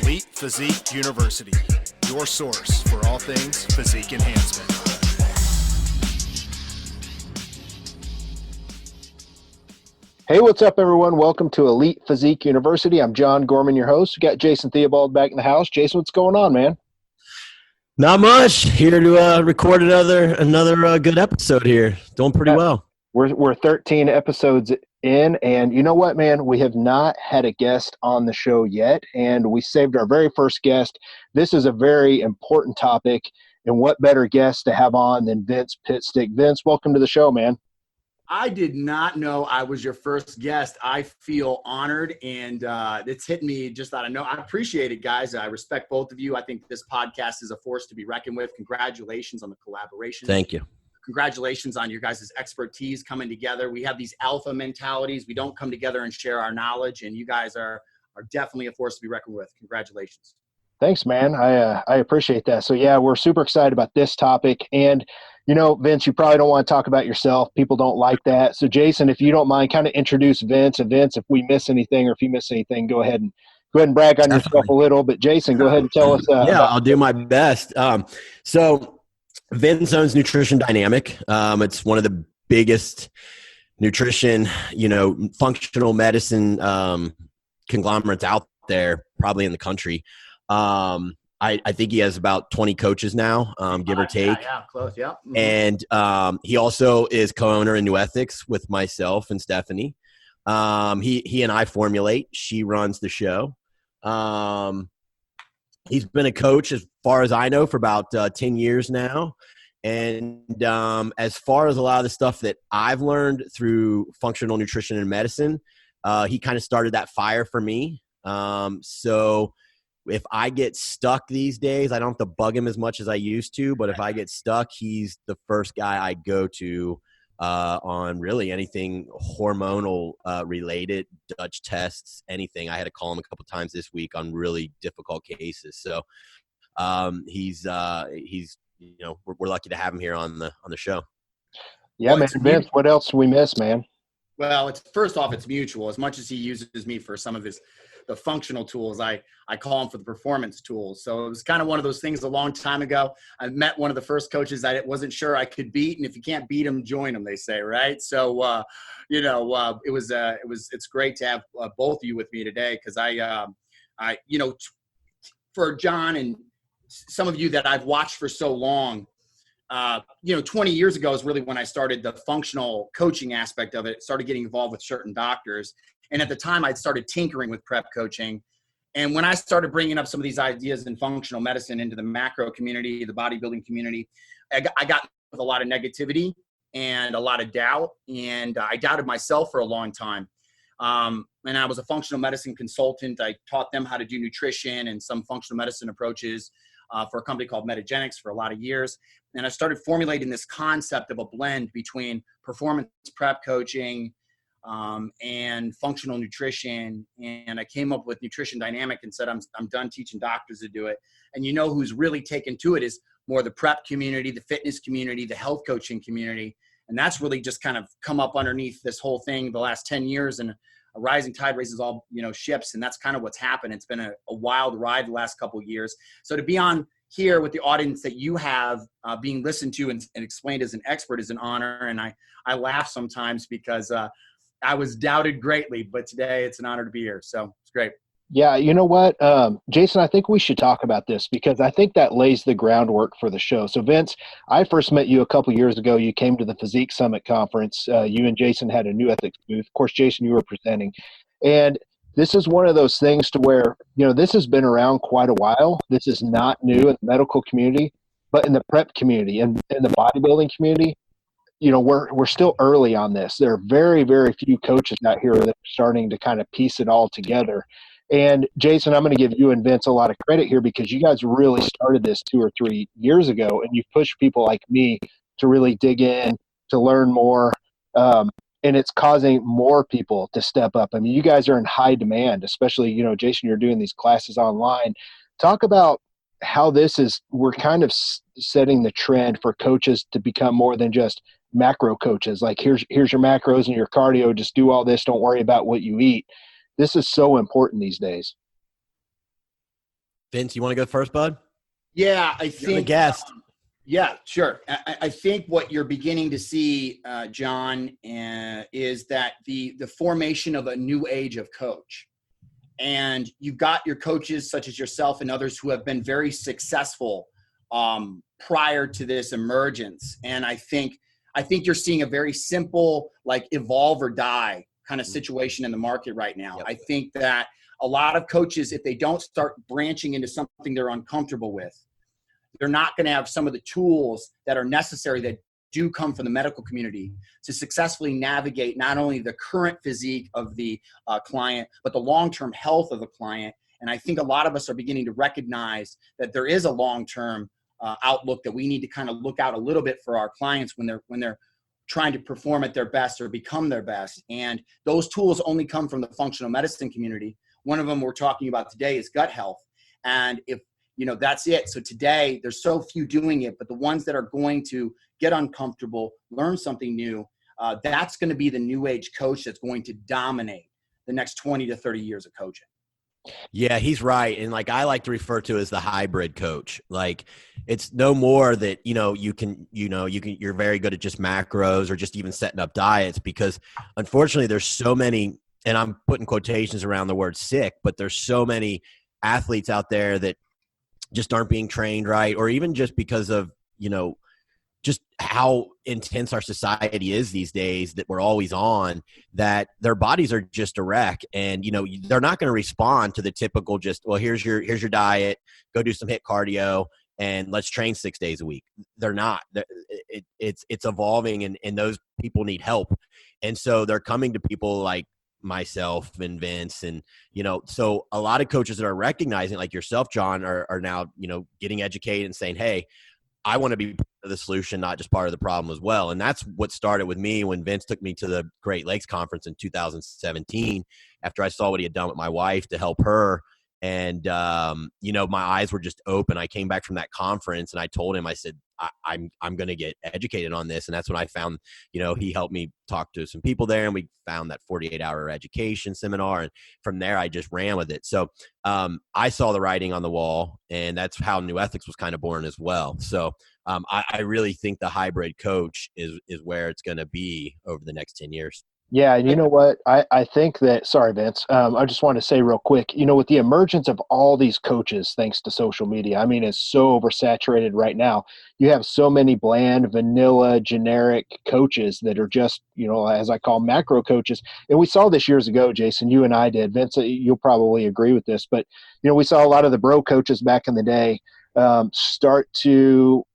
Elite Physique University, your source for all things physique enhancement. Hey, what's up, everyone? Welcome to Elite Physique University. I'm John Gorman, your host. We got Jason Theobald back in the house. Jason, what's going on, man? Not much. Here to record another good episode here. Doing pretty well. We're 13 episodes in, and you know what, man? We have not had a guest on the show yet, and we saved our very first guest. This is a very important topic, and what better guest to have on than Vince Pitstick. Vince, welcome to the show, man. I did not know I was your first guest. I feel honored, and it's hit me just out of nowhere. I appreciate it, guys. I respect both of you. I think this podcast is a force to be reckoned with. Congratulations on the collaboration. Thank you. Congratulations on your guys' expertise coming together. We have these alpha mentalities. We don't come together and share our knowledge, and you guys are definitely a force to be reckoned with. Congratulations. Thanks, man. I appreciate that. So, yeah, we're super excited about this topic. And, you know, Vince, you probably don't want to talk about yourself. People don't like that. So, Jason, if you don't mind, kind of introduce Vince. And, Vince, if we miss anything or if you miss anything, go ahead and brag on yourself a little. But, Jason, go ahead and tell us. I'll do my best. So Vince owns Nutrition Dynamic. It's one of the biggest nutrition, functional medicine conglomerates out there, probably in the country. I think he has about 20 coaches now, give or take. Yeah, close, yeah. Mm-hmm. And he also is co-owner in New Ethics with myself and Stephanie. He and I formulate. She runs the show. He's been a coach, as far as I know, for about 10 years now. And as far as a lot of the stuff that I've learned through functional nutrition and medicine, he kind of started that fire for me. So if I get stuck these days, I don't have to bug him as much as I used to. But if I get stuck, he's the first guy I go to on really anything hormonal related, Dutch tests, anything. I had to call him a couple times this week on really difficult cases. So he's we're lucky to have him here on the show. Yeah, man. Vince, what else do we miss, man? Well, first off, it's mutual. As much as he uses me for some of the functional tools, I call him for the performance tools. So it was kind of one of those things a long time ago. I met one of the first coaches I wasn't sure I could beat. And if you can't beat them, join them, they say, right? So, it's great to have both of you with me today. Cause for John and some of you that I've watched for so long, 20 years ago is really when I started the functional coaching aspect of it, started getting involved with certain doctors. And at the time I'd started tinkering with prep coaching. And when I started bringing up some of these ideas in functional medicine into the macro community, the bodybuilding community, I got with a lot of negativity and a lot of doubt. And I doubted myself for a long time. And I was a functional medicine consultant. I taught them how to do nutrition and some functional medicine approaches for a company called Metagenics for a lot of years. And I started formulating this concept of a blend between performance prep coaching and functional nutrition. And I came up with Nutrition Dynamic and said, I'm done teaching doctors to do it. And who's really taken to it is more the prep community, the fitness community, the health coaching community. And that's really just kind of come up underneath this whole thing the last 10 years. And a rising tide raises all, ships. And that's kind of what's happened. It's been a wild ride the last couple of years. So to be on here with the audience that you have being listened to and explained as an expert is an honor. And I laugh sometimes because I was doubted greatly, but today it's an honor to be here. So it's great. Yeah, you know what, Jason, I think we should talk about this because I think that lays the groundwork for the show. So, Vince, I first met you a couple years ago. You came to the Physique Summit conference. You and Jason had a New Ethics booth. Of course, Jason, you were presenting. And this is one of those things to where, this has been around quite a while. This is not new in the medical community, but in the prep community and in the bodybuilding community, we're still early on this. There are very, very few coaches out here that are starting to kind of piece it all together. And Jason, I'm going to give you and Vince a lot of credit here because you guys really started this 2 or 3 years ago, and you've pushed people like me to really dig in, to learn more, and it's causing more people to step up. I mean, you guys are in high demand, especially, Jason, you're doing these classes online. Talk about how we're kind of setting the trend for coaches to become more than just macro coaches. Like, here's your macros and your cardio, just do all this, don't worry about what you eat. This is so important these days. Vince, you want to go first, bud? Yeah, I You're think the guest. yeah, sure. I think what you're beginning to see, John, is that the formation of a new age of coach. And you've got your coaches such as yourself and others who have been very successful prior to this emergence. And I think you're seeing a very simple, like, evolve or die kind of situation in the market right now. Yep. I think that a lot of coaches, if they don't start branching into something they're uncomfortable with, they're not going to have some of the tools that are necessary that do come from the medical community to successfully navigate not only the current physique of the client, but the long-term health of the client. And I think a lot of us are beginning to recognize that there is a long-term outlook that we need to kind of look out a little bit for our clients when they're trying to perform at their best or become their best. And those tools only come from the functional medicine community. One of them we're talking about today is gut health. And if that's it. So today there's so few doing it, but the ones that are going to get uncomfortable, learn something new, that's going to be the new age coach that's going to dominate the next 20 to 30 years of coaching. Yeah, he's right. And like I like to refer to as the hybrid coach. Like it's no more that, you're very good at just macros or just even setting up diets, because unfortunately there's so many, and I'm putting quotations around the word sick, but there's so many athletes out there that just aren't being trained right, or even just because of, just how intense our society is these days, that we're always on, that their bodies are just a wreck. And, they're not going to respond to the typical just, well, here's your diet, go do some HIIT cardio and let's train 6 days a week. They're not. It's evolving, and those people need help. And so they're coming to people like myself and Vince, and so a lot of coaches that are recognizing, like yourself, John, are now getting educated and saying, hey, I want to be part of the solution, not just part of the problem as well. And that's what started with me when Vince took me to the Great Lakes Conference in 2017 after I saw what he had done with my wife to help her. And my eyes were just open. I came back from that conference and I told him, I said, I'm going to get educated on this. And that's when I found, he helped me talk to some people there, and we found that 48-hour education seminar. And from there, I just ran with it. So I saw the writing on the wall, and that's how New Ethics was kind of born as well. So I really think the hybrid coach is where it's going to be over the next 10 years. Yeah, and you know what? I think that – sorry, Vince. I just want to say real quick, with the emergence of all these coaches thanks to social media, I mean, it's so oversaturated right now. You have so many bland, vanilla, generic coaches that are just, as I call macro coaches. And we saw this years ago, Jason, you and I did. Vince, you'll probably agree with this. But, we saw a lot of the bro coaches back in the day start to –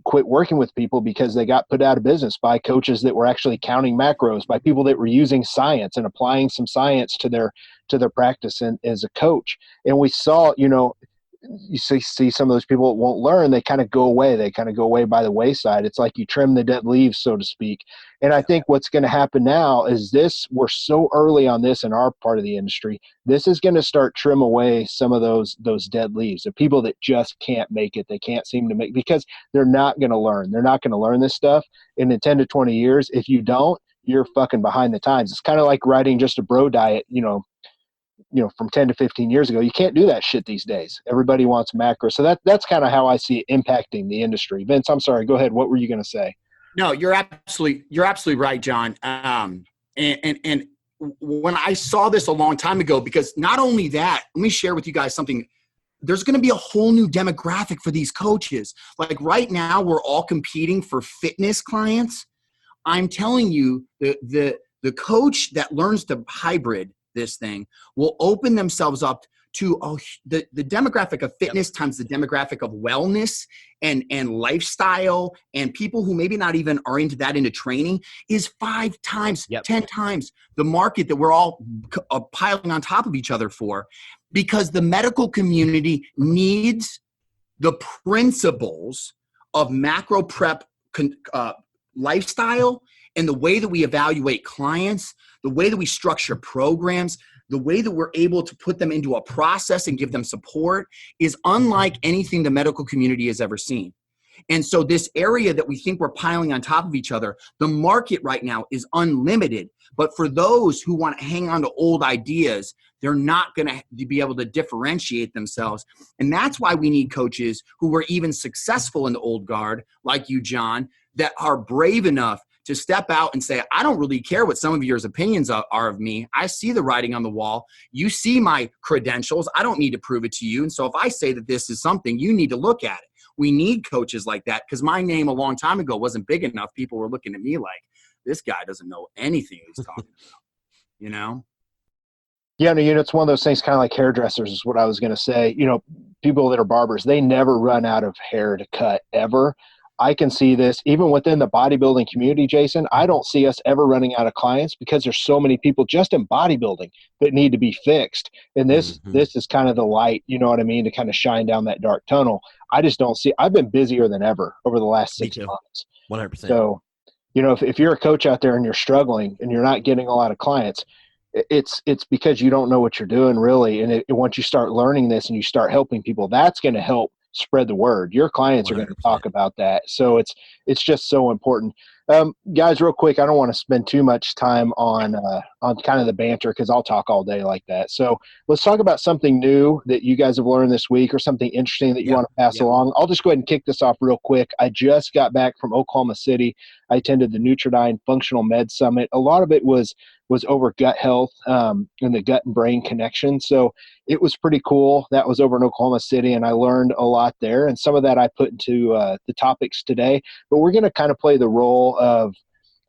quit working with people because they got put out of business by coaches that were actually counting macros, by people that were using science and applying some science to their practice and as a coach. And we saw, you see some of those people that won't learn, they kind of go away. They kind of go away by the wayside. It's like you trim the dead leaves, so to speak. And I think what's going to happen now is we're so early on this in our part of the industry. This is going to start trim away some of those dead leaves, the people that just can't make it. They can't seem to make, because they're not going to learn. They're not going to learn this stuff. And in 10 to 20 years, if you don't, you're fucking behind the times. It's kind of like writing just a bro diet, from 10 to 15 years ago. You can't do that shit these days. Everybody wants macro. So that's kind of how I see it impacting the industry. Vince, I'm sorry. Go ahead. What were you going to say? No, you're absolutely right, John. And when I saw this a long time ago, because not only that, let me share with you guys something. There's going to be a whole new demographic for these coaches. Like right now, we're all competing for fitness clients. I'm telling you, the coach that learns to hybrid this thing will open themselves up to the demographic of fitness times the demographic of wellness and lifestyle, and people who maybe not even are into training is 5 times, 10 times the market that we're all piling on top of each other for, because the medical community needs the principles of macro prep lifestyle, and the way that we evaluate clients, the way that we structure programs, the way that we're able to put them into a process and give them support is unlike anything the medical community has ever seen. And so this area that we think we're piling on top of each other, the market right now is unlimited. But for those who want to hang on to old ideas, they're not going to be able to differentiate themselves. And that's why we need coaches who were even successful in the old guard, like you, John, that are brave enough to step out and say, I don't really care what some of your opinions are of me. I see the writing on the wall. You see my credentials. I don't need to prove it to you. And so if I say that this is something, you need to look at it. We need coaches like that, because my name a long time ago wasn't big enough. People were looking at me like, this guy doesn't know anything he's talking about, you know? Yeah, no, it's one of those things, kind of like hairdressers is what I was going to say. People that are barbers, they never run out of hair to cut ever. I can see this even within the bodybuilding community, Jason. I don't see us ever running out of clients because there's so many people just in bodybuilding that need to be fixed. And this is kind of the light, you know what I mean, to kind of shine down that dark tunnel. I just don't see – I've been busier than ever over the last 6 months. 100%. So, if you're a coach out there and you're struggling and you're not getting a lot of clients, it's because you don't know what you're doing really. And once you start learning this and you start helping people, that's going to help spread the word. Your clients 100%. Are going to talk about that. So it's just so important. Guys, real quick, I don't want to spend too much time on kind of the banter, because I'll talk all day like that. So let's talk about something new that you guys have learned this week, or something interesting that you want to pass along. I'll just go ahead and kick this off real quick. I just got back from Oklahoma City. I attended the Nutridyne Functional Med Summit. A lot of it was over gut health and the gut and brain connection. So it was pretty cool. That was over in Oklahoma City, and I learned a lot there. And some of that I put into the topics today. But we're going to kind of play the role of,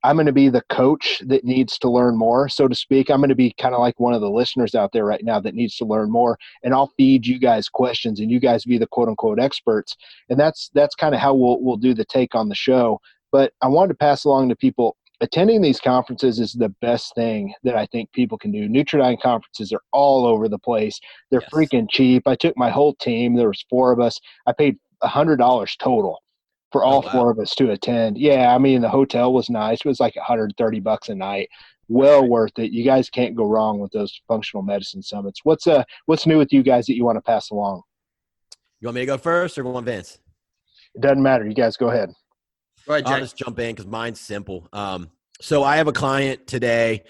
I'm going to be the coach that needs to learn more, so to speak. I'm going to be kind of like one of the listeners out there right now that needs to learn more, and I'll feed you guys questions, and you guys be the quote unquote experts. And that's kind of how we'll do the take on the show. But I wanted to pass along to people, attending these conferences is the best thing that I think people can do. Nutridyne conferences are all over the place. They're freaking cheap. I took my whole team. There was 4 of us. I paid $100 total for all 4 of us to attend. Yeah, I mean, the hotel was nice. It was like $130 a night. Well worth it. You guys can't go wrong with those functional medicine summits. What's new with you guys that you want to pass along? You want me to go first, or want Vince? It doesn't matter. You guys go ahead. Go ahead, Jay. I'll just jump in because mine's simple. So I have a client today.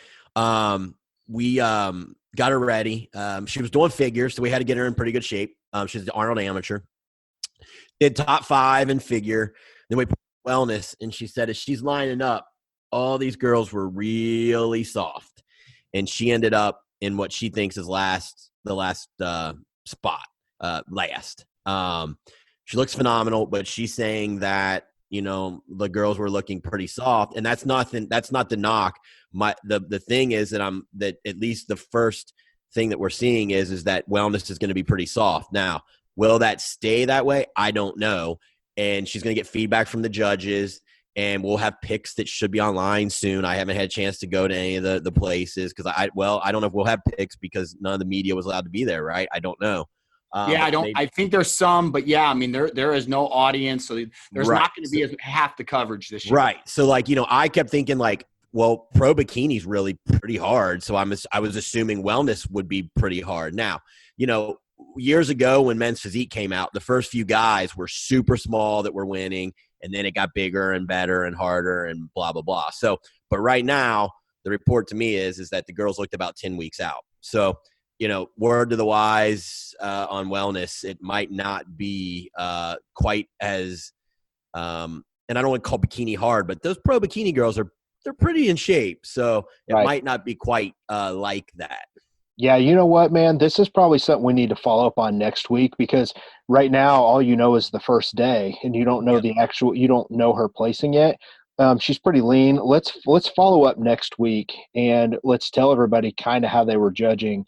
We got her ready. She was doing figures, so we had to get her in pretty good shape. She's the Arnold amateur. Did top 5 in figure. Then we put wellness, and she said as she's lining up, all these girls were really soft, and she ended up in what she thinks is the last spot, last. She looks phenomenal, but she's saying that the girls were looking pretty soft, and that's not the knock. The thing is that at least the first thing that we're seeing is that wellness is going to be pretty soft. Now, will that stay that way? I don't know. And she's going to get feedback from the judges, and we'll have picks that should be online soon. I haven't had a chance to go to any of the places because I don't know if we'll have picks because none of the media was allowed to be there, right? I don't know. I think there's some, but yeah, I mean, there is no audience. So there's not going to be half the coverage this year. Right. So I kept thinking well, pro bikini's really pretty hard. So I was assuming wellness would be pretty hard. Now, years ago when Men's Physique came out, the first few guys were super small that were winning, and then it got bigger and better and harder and blah, blah, blah. So, but right now the report to me is that the girls looked about 10 weeks out. So, word to the wise on wellness, it might not be quite as and I don't want to call bikini hard, but those pro bikini girls they're pretty in shape. So it might not be quite like that. Yeah, you know what, man? This is probably something we need to follow up on next week, because right now all is the first day, and you don't know you don't know her placing yet. She's pretty lean. Let's follow up next week, and let's tell everybody kind of how they were judging.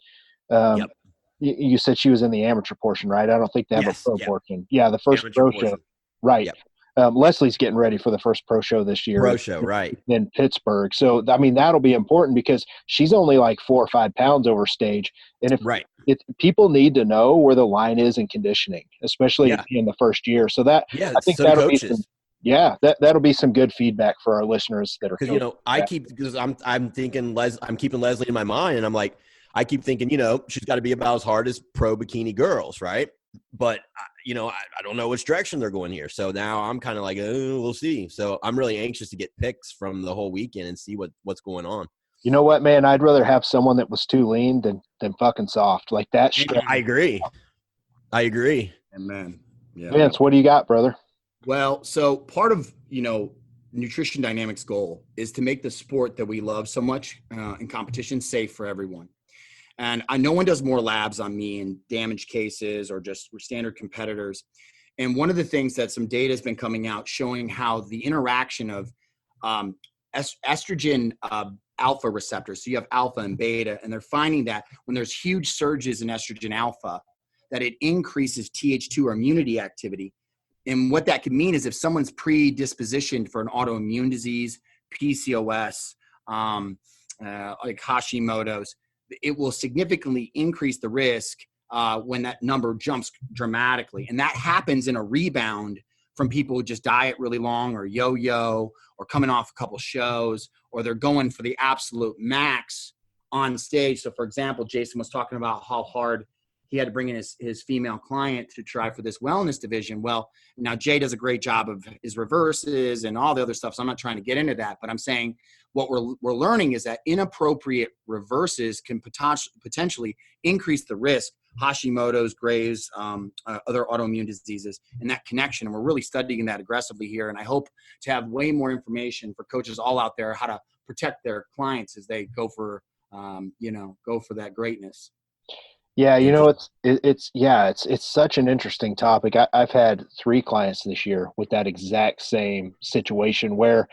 You said she was in the amateur portion, right? I don't think they have a pro portion. Yeah, the first amateur pro portion. Show. Right. Yep. Leslie's getting ready for the first pro show this year. Pro show, right. In Pittsburgh. So, I mean, that'll be important because she's only like 4 or 5 pounds over stage. And if people need to know where the line is in conditioning, especially in the first year. So I think that'll be that'll be some good feedback for our listeners that are. Because I'm thinking I'm keeping Leslie in my mind, and I'm like, I keep thinking, she's got to be about as hard as pro bikini girls, right? But I don't know which direction they're going here. So now I'm kind of like, oh, we'll see. So I'm really anxious to get picks from the whole weekend and see what's going on. You know what, man? I'd rather have someone that was too lean than fucking soft. Like that. I agree. Amen. Yeah. Vince, what do you got, brother? Well, so part of, Nutrition Dynamics' goal is to make the sport that we love so much in competition safe for everyone. And no one does more labs on me in damage cases or just standard competitors. And one of the things that some data has been coming out showing how the interaction of estrogen alpha receptors, so you have alpha and beta, and they're finding that when there's huge surges in estrogen alpha, that it increases Th2 or immunity activity. And what that could mean is if someone's predispositioned for an autoimmune disease, PCOS, like Hashimoto's, it will significantly increase the risk when that number jumps dramatically. And that happens in a rebound from people who just diet really long or yo-yo or coming off a couple shows, or they're going for the absolute max on stage. So for example, Jason was talking about how hard he had to bring in his female client to try for this wellness division. Well, now Jay does a great job of his reverses and all the other stuff. So I'm not trying to get into that, but I'm saying what we're learning is that inappropriate reverses can potentially increase the risk, Hashimoto's, Graves, other autoimmune diseases, and that connection. And we're really studying that aggressively here. And I hope to have way more information for coaches all out there, how to protect their clients as they go for that greatness. Yeah, it's such an interesting topic. I've had 3 clients this year with that exact same situation where,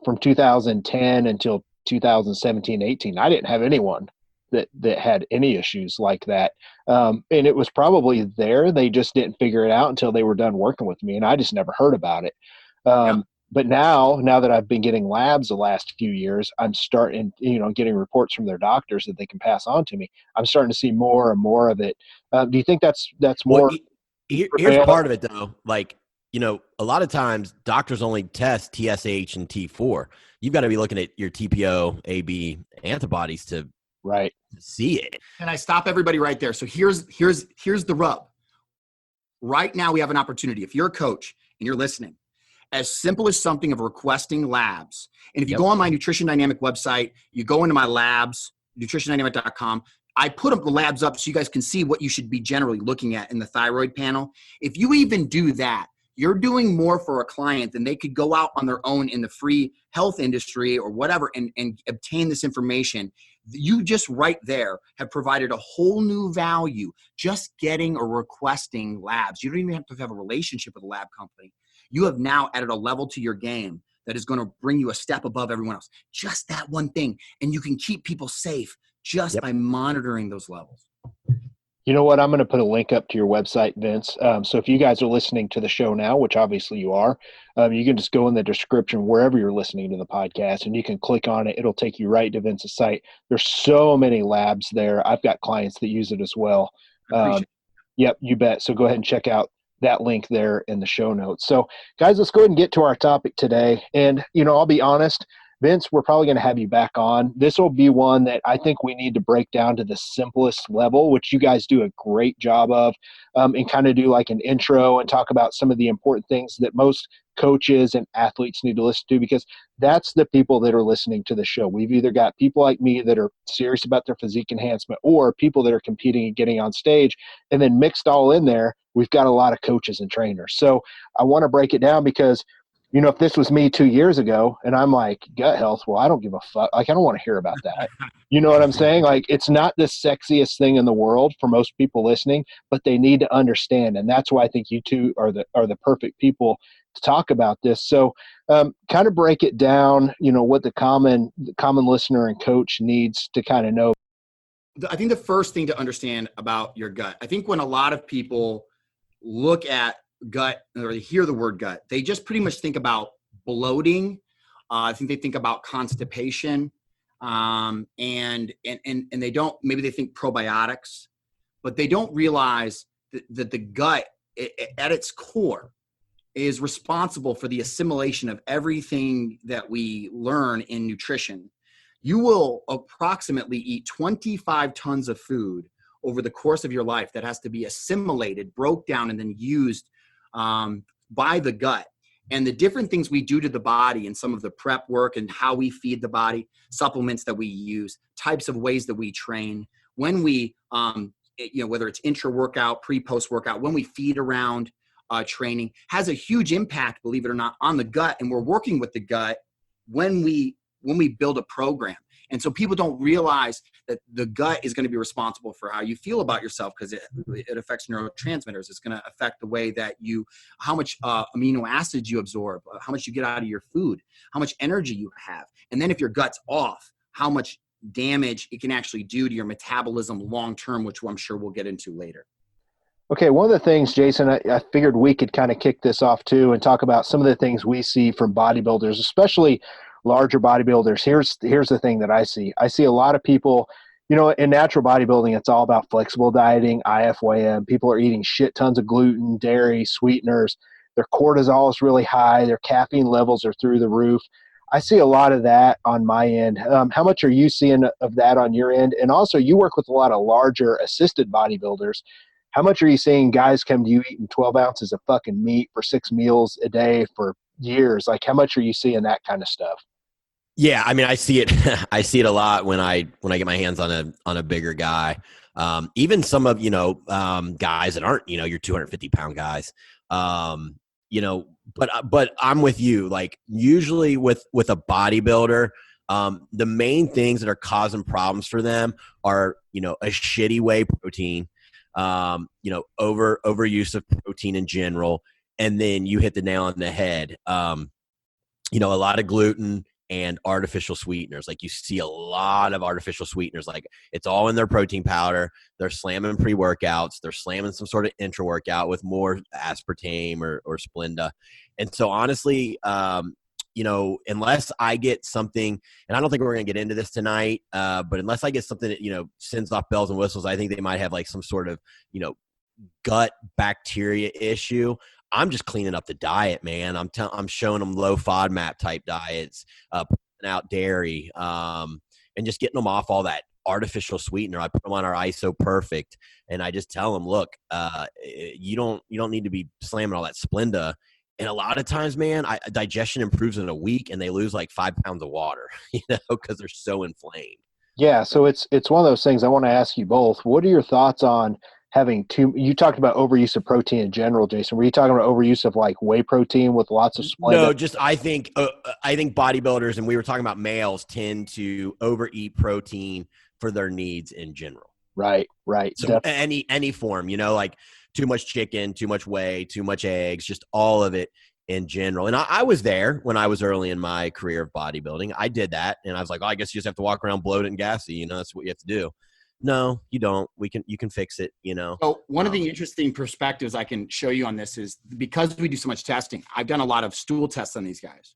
from 2010 until 2017, 18, I didn't have anyone that had any issues like that. And it was probably there. They just didn't figure it out until they were done working with me, and I just never heard about it. But now that I've been getting labs the last few years, I'm starting, getting reports from their doctors that they can pass on to me. I'm starting to see more and more of it. Do you think that's more? Well, here's part of it though. Like, a lot of times doctors only test TSH and T4. You've got to be looking at your TPO, AB antibodies to see it. Can I stop everybody right there? So here's the rub. Right now we have an opportunity. If you're a coach and you're listening, as simple as something of requesting labs. And if you go on my Nutrition Dynamic website, you go into my labs, nutritiondynamic.com, I put up the labs up so you guys can see what you should be generally looking at in the thyroid panel. If you even do that, you're doing more for a client than they could go out on their own in the free health industry or whatever and obtain this information. You just right there have provided a whole new value just getting or requesting labs. You don't even have to have a relationship with a lab company. You have now added a level to your game that is going to bring you a step above everyone else. Just that one thing. And you can keep people safe just by monitoring those levels. You know what? I'm going to put a link up to your website, Vince. So if you guys are listening to the show now, which obviously you are, you can just go in the description wherever you're listening to the podcast and you can click on it. It'll take you right to Vince's site. There's so many labs there. I've got clients that use it as well. Yep, you bet. So go ahead and check out that link there in the show notes. So guys, let's go ahead and get to our topic today. And, I'll be honest, Vince, we're probably going to have you back on. This will be one that I think we need to break down to the simplest level, which you guys do a great job of, and kind of do like an intro and talk about some of the important things that most coaches and athletes need to listen to, because that's the people that are listening to the show. We've either got people like me that are serious about their physique enhancement or people that are competing and getting on stage, and then mixed all in there, we've got a lot of coaches and trainers. So I want to break it down because if this was me 2 years ago and I'm like, gut health, well, I don't give a fuck. Like, I don't want to hear about that. You know what I'm saying? Like, it's not the sexiest thing in the world for most people listening, but they need to understand. And that's why I think you two are the perfect people to talk about this. So kind of break it down, what the common listener and coach needs to kind of know. I think the first thing to understand about your gut, I think when a lot of people look at gut or they hear the word gut, they just pretty much think about bloating. I think they think about constipation, and they don't, maybe they think probiotics, but they don't realize that the gut at its core is responsible for the assimilation of everything that we learn in nutrition. You will approximately eat 25 tons of food over the course of your life that has to be assimilated, broke down, and then used by the gut. And the different things we do to the body and some of the prep work and how we feed the body, supplements that we use, types of ways that we train, when we, whether it's intra-workout, pre-post workout, when we feed around training, has a huge impact, believe it or not, on the gut. And we're working with the gut when we build a program. And so people don't realize that the gut is going to be responsible for how you feel about yourself, because it affects neurotransmitters. It's going to affect the way that how much amino acids you absorb, how much you get out of your food, how much energy you have. And then if your gut's off, how much damage it can actually do to your metabolism long-term, which I'm sure we'll get into later. Okay, one of the things, Jason, I figured we could kind of kick this off too and talk about some of the things we see from bodybuilders, especially larger bodybuilders. Here's the thing that I see. I see a lot of people, in natural bodybuilding, it's all about flexible dieting, IIFYM. People are eating shit tons of gluten, dairy, sweeteners. Their cortisol is really high. Their caffeine levels are through the roof. I see a lot of that on my end. How much are you seeing of that on your end? And also, you work with a lot of larger assisted bodybuilders. How much are you seeing guys come to you eating 12 ounces of fucking meat for 6 meals a day for years? Like, how much are you seeing that kind of stuff? Yeah, I mean, I see it. I see it a lot when I get my hands on a bigger guy. Even some of guys that aren't your 250-pound guys. But I'm with you. Like, usually with a bodybuilder, the main things that are causing problems for them are a shitty whey protein, overuse of protein in general, and then you hit the nail on the head. A lot of gluten and artificial sweeteners. Like, you see a lot of artificial sweeteners. Like, it's all in their protein powder. They're slamming pre-workouts. They're slamming some sort of intra-workout with more aspartame or Splenda. And so, honestly, unless I get something, and I don't think we're going to get into this tonight, but unless I get something that, sends off bells and whistles, I think they might have like some sort of, gut bacteria issue. I'm just cleaning up the diet, man. I'm showing them low FODMAP type diets, putting out dairy, and just getting them off all that artificial sweetener. I put them on our ISO Perfect, and I just tell them, look, you don't need to be slamming all that Splenda. And a lot of times, man, digestion improves in a week, and they lose like 5 pounds of water, because they're so inflamed. Yeah. So it's one of those things I want to ask you both. What are your thoughts on having you talked about overuse of protein in general, Jason. Were you talking about overuse of like whey protein with lots of Splenda? No, just I think bodybuilders, and we were talking about males, tend to overeat protein for their needs in general. Right. So any form, like too much chicken, too much whey, too much eggs, just all of it in general. And I was there when I was early in my career of bodybuilding. I did that, and I was like, I guess you just have to walk around bloated and gassy. That's what you have to do. No, you don't. You can fix it, So one of the interesting perspectives I can show you on this is, because we do so much testing, I've done a lot of stool tests on these guys.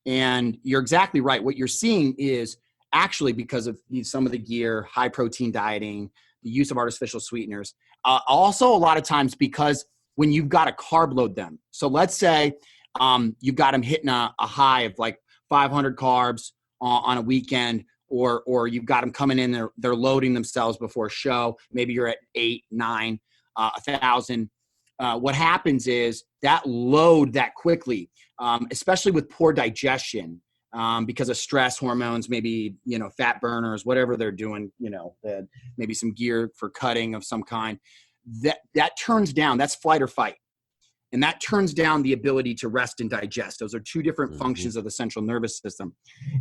And you're exactly right. What you're seeing is actually because of some of the gear, high protein dieting, the use of artificial sweeteners. Also, a lot of times because when you've got to carb load them. So let's say you've got them hitting a high of like 500 carbs on a weekend, or you've got them coming in, they're loading themselves before a show. Maybe you're at 8, 9, 1,000. What happens is that load that quickly, especially with poor digestion, because of stress hormones, maybe, fat burners, whatever they're doing, maybe some gear for cutting of some kind, that turns down, that's flight or fight. And that turns down the ability to rest and digest. Those are two different functions of the central nervous system.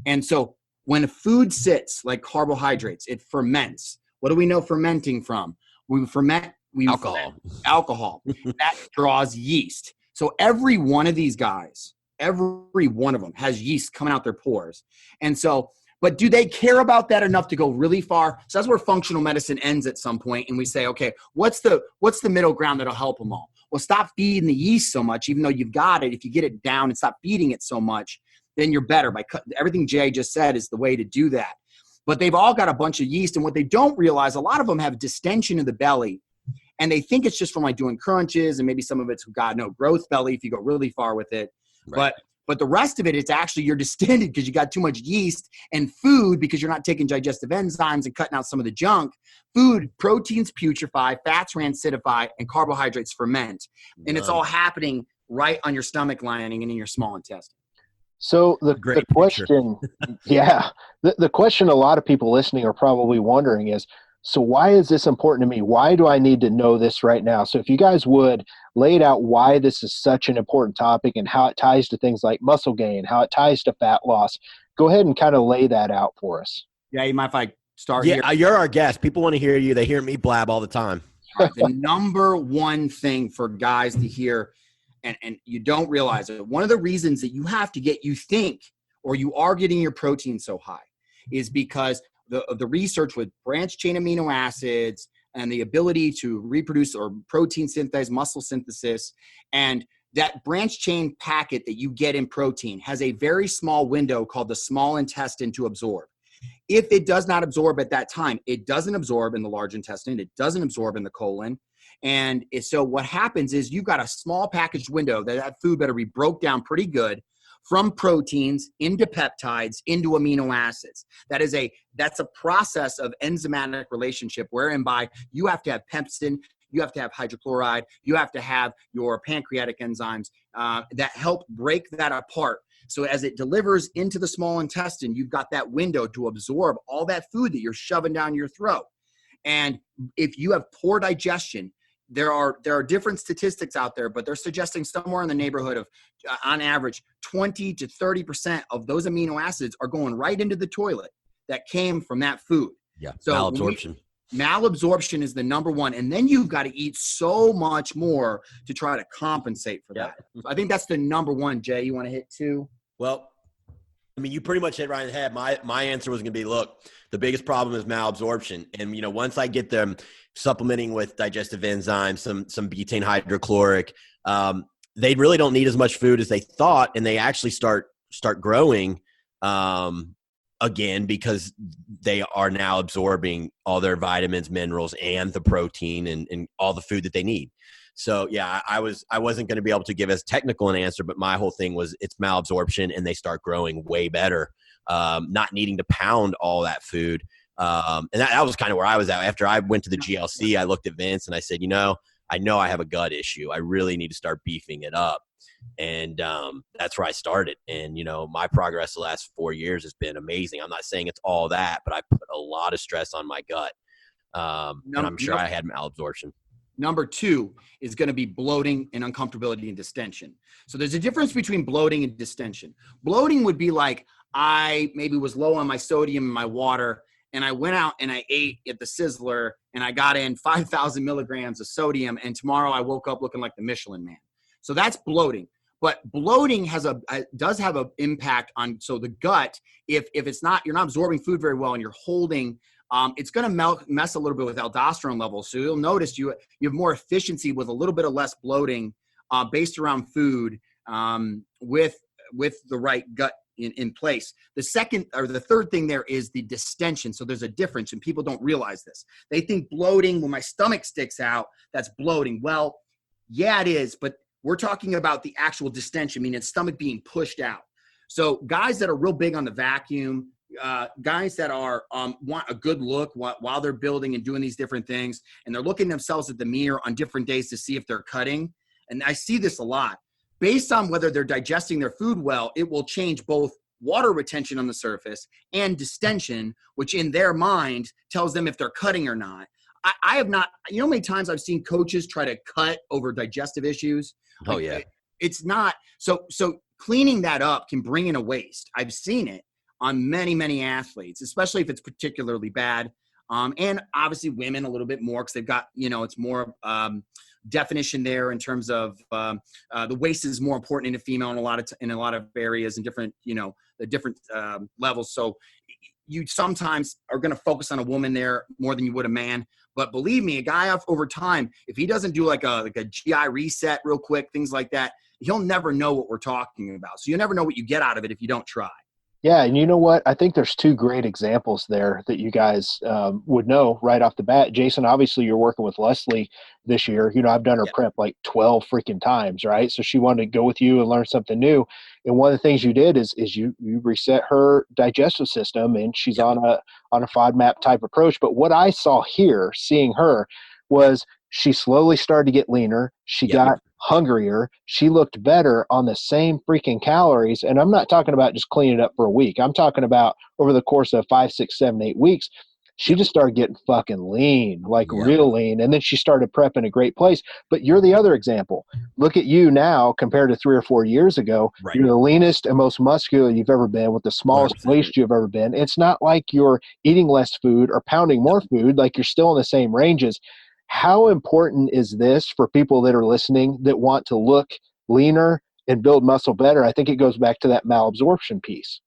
And so when food sits like carbohydrates, it ferments. What do we know fermenting from? We ferment alcohol. That draws yeast. So every one of these guys, every one of them has yeast coming out their pores. And so, but do they care about that enough to go really far? So that's where functional medicine ends at some point. And we say, okay, what's the middle ground that'll help them all? Well, stop feeding the yeast so much, even though you've got it. If you get it down and stop feeding it so much, then you're better. Everything Jay just said is the way to do that. But they've all got a bunch of yeast. And what they don't realize, a lot of them have distension in the belly. And they think it's just from like doing crunches, and maybe some of it's, God, no, growth belly if you go really far with it. Right. But But the rest of it, it's actually you're distended because you got too much yeast, and food because you're not taking digestive enzymes and cutting out some of the junk. Food, proteins putrefy, fats rancidify, and carbohydrates ferment. And it's all happening right on your stomach lining and in your small intestine. So the question, the question a lot of people listening are probably wondering is, so why is this important to me? Why do I need to know this right now? So if you guys would lay it out why this is such an important topic and how it ties to things like muscle gain, how it ties to fat loss, go ahead and kind of lay that out for us. Yeah, you mind if I start here? Yeah, you're our guest. People want to hear you. They hear me blab all the time. The number one thing for guys to hear, and you don't realize it, one of the reasons that you have to get, you think, or you are getting your protein so high is because the research with branched chain amino acids and the ability to reproduce or protein synthesize, muscle synthesis, and that branched chain packet that you get in protein has a very small window called the small intestine to absorb. If it does not absorb at that time, it doesn't absorb in the large intestine. It doesn't absorb in the colon. And so what happens is you've got a small packaged window that food better be broke down pretty good from proteins into peptides into amino acids. That's a process of enzymatic relationship whereby you have to have pepsin, you have to have hydrochloride, you have to have your pancreatic enzymes that help break that apart. So as it delivers into the small intestine, you've got that window to absorb all that food that you're shoving down your throat. And if you have poor digestion, there are different statistics out there, but they're suggesting somewhere in the neighborhood of, on average, 20 to 30% of those amino acids are going right into the toilet that came from that food. Yeah, so malabsorption. Malabsorption is the number one. And then you've got to eat so much more to try to compensate for that. So I think that's the number one. Jay, you want to hit two? Well, I mean, you pretty much hit right in the head. My answer was going to be, look, the biggest problem is malabsorption. And, once I get them supplementing with digestive enzymes, some butane hydrochloric, they really don't need as much food as they thought. And they actually start growing again because they are now absorbing all their vitamins, minerals, and the protein and all the food that they need. So yeah, I wasn't going to be able to give as technical an answer, but my whole thing was it's malabsorption and they start growing way better, not needing to pound all that food. And that was kind of where I was at. After I went to the GLC, I looked at Vince and I said, I know I have a gut issue. I really need to start beefing it up. And that's where I started. And, my progress the last 4 years has been amazing. I'm not saying it's all that, but I put a lot of stress on my gut. And I'm sure I had malabsorption. Number two is going to be bloating and uncomfortability and distension. So there's a difference between bloating and distension. Bloating would be like I maybe was low on my sodium in my water and I went out and I ate at the Sizzler and I got in 5,000 milligrams of sodium and tomorrow I woke up looking like the Michelin Man. So that's bloating. But bloating does have an impact on, so the gut, if it's not, you're not absorbing food very well and you're holding, it's going to mess a little bit with aldosterone levels. So you'll notice you have more efficiency with a little bit of less bloating based around food with the right gut in place. The second or the third thing there is the distension. So there's a difference and people don't realize this. They think bloating, when my stomach sticks out, that's bloating. Well, yeah, it is, but we're talking about the actual distension, meaning stomach being pushed out. So guys that are real big on the vacuum, guys that are want a good look while they're building and doing these different things, and they're looking themselves at the mirror on different days to see if they're cutting. And I see this a lot. Based on whether they're digesting their food well, it will change both water retention on the surface and distension, which in their mind tells them if they're cutting or not. I have not, how many times I've seen coaches try to cut over digestive issues? Oh, yeah. It's not. So cleaning that up can bring in a waste. I've seen it on many, many athletes, especially if it's particularly bad. And obviously women a little bit more because they've got, it's more definition there in terms of the waist is more important in a female in a lot of areas and different, the different levels. So you sometimes are going to focus on a woman there more than you would a man. But believe me, a guy over time, if he doesn't do like a GI reset real quick, things like that, he'll never know what we're talking about. So you'll never know what you get out of it if you don't try. Yeah, and you know what? I think there's two great examples there that you guys would know right off the bat. Jason, obviously you're working with Leslie this year. You know, I've done her Yeah. prep like 12 freaking times, right? So she wanted to go with you and learn something new. And one of the things you did is you reset her digestive system, and she's Yep. on a FODMAP type approach. But what I saw here, seeing her, was she slowly started to get leaner. She Yep. got hungrier. She looked better on the same freaking calories. And I'm not talking about just cleaning it up for a week. I'm talking about over the course of 5, 6, 7, 8 weeks. She Yep. just started getting fucking lean, like Yep. real lean. And then she started prepping a great place. But you're the other example. Look at you now compared to 3 or 4 years ago. Right. You're the leanest and most muscular you've ever been, with the smallest 100%. waist you've ever been. It's not like you're eating less food or pounding more food. Like, you're still in the same ranges. How important is this for people that are listening that want to look leaner and build muscle better? I think it goes back to that malabsorption piece.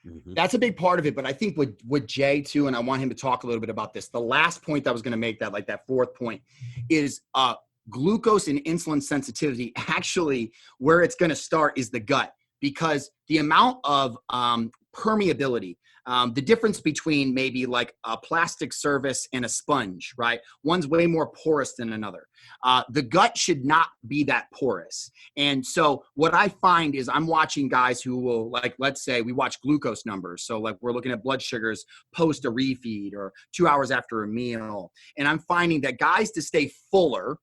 Mhm. That's a big part of it. But I think with Jay too, and I want him to talk a little bit about this. The last point I was going to make, that like that fourth point, is glucose and insulin sensitivity. Actually, where it's going to start is the gut, because the amount of permeability, the difference between maybe like a plastic surface and a sponge, right? One's way more porous than another. The gut should not be that porous. And so what I find is I'm watching guys who will, like, let's say we watch glucose numbers. So like we're looking at blood sugars post a refeed or 2 hours after a meal. And I'm finding that guys, to stay fuller,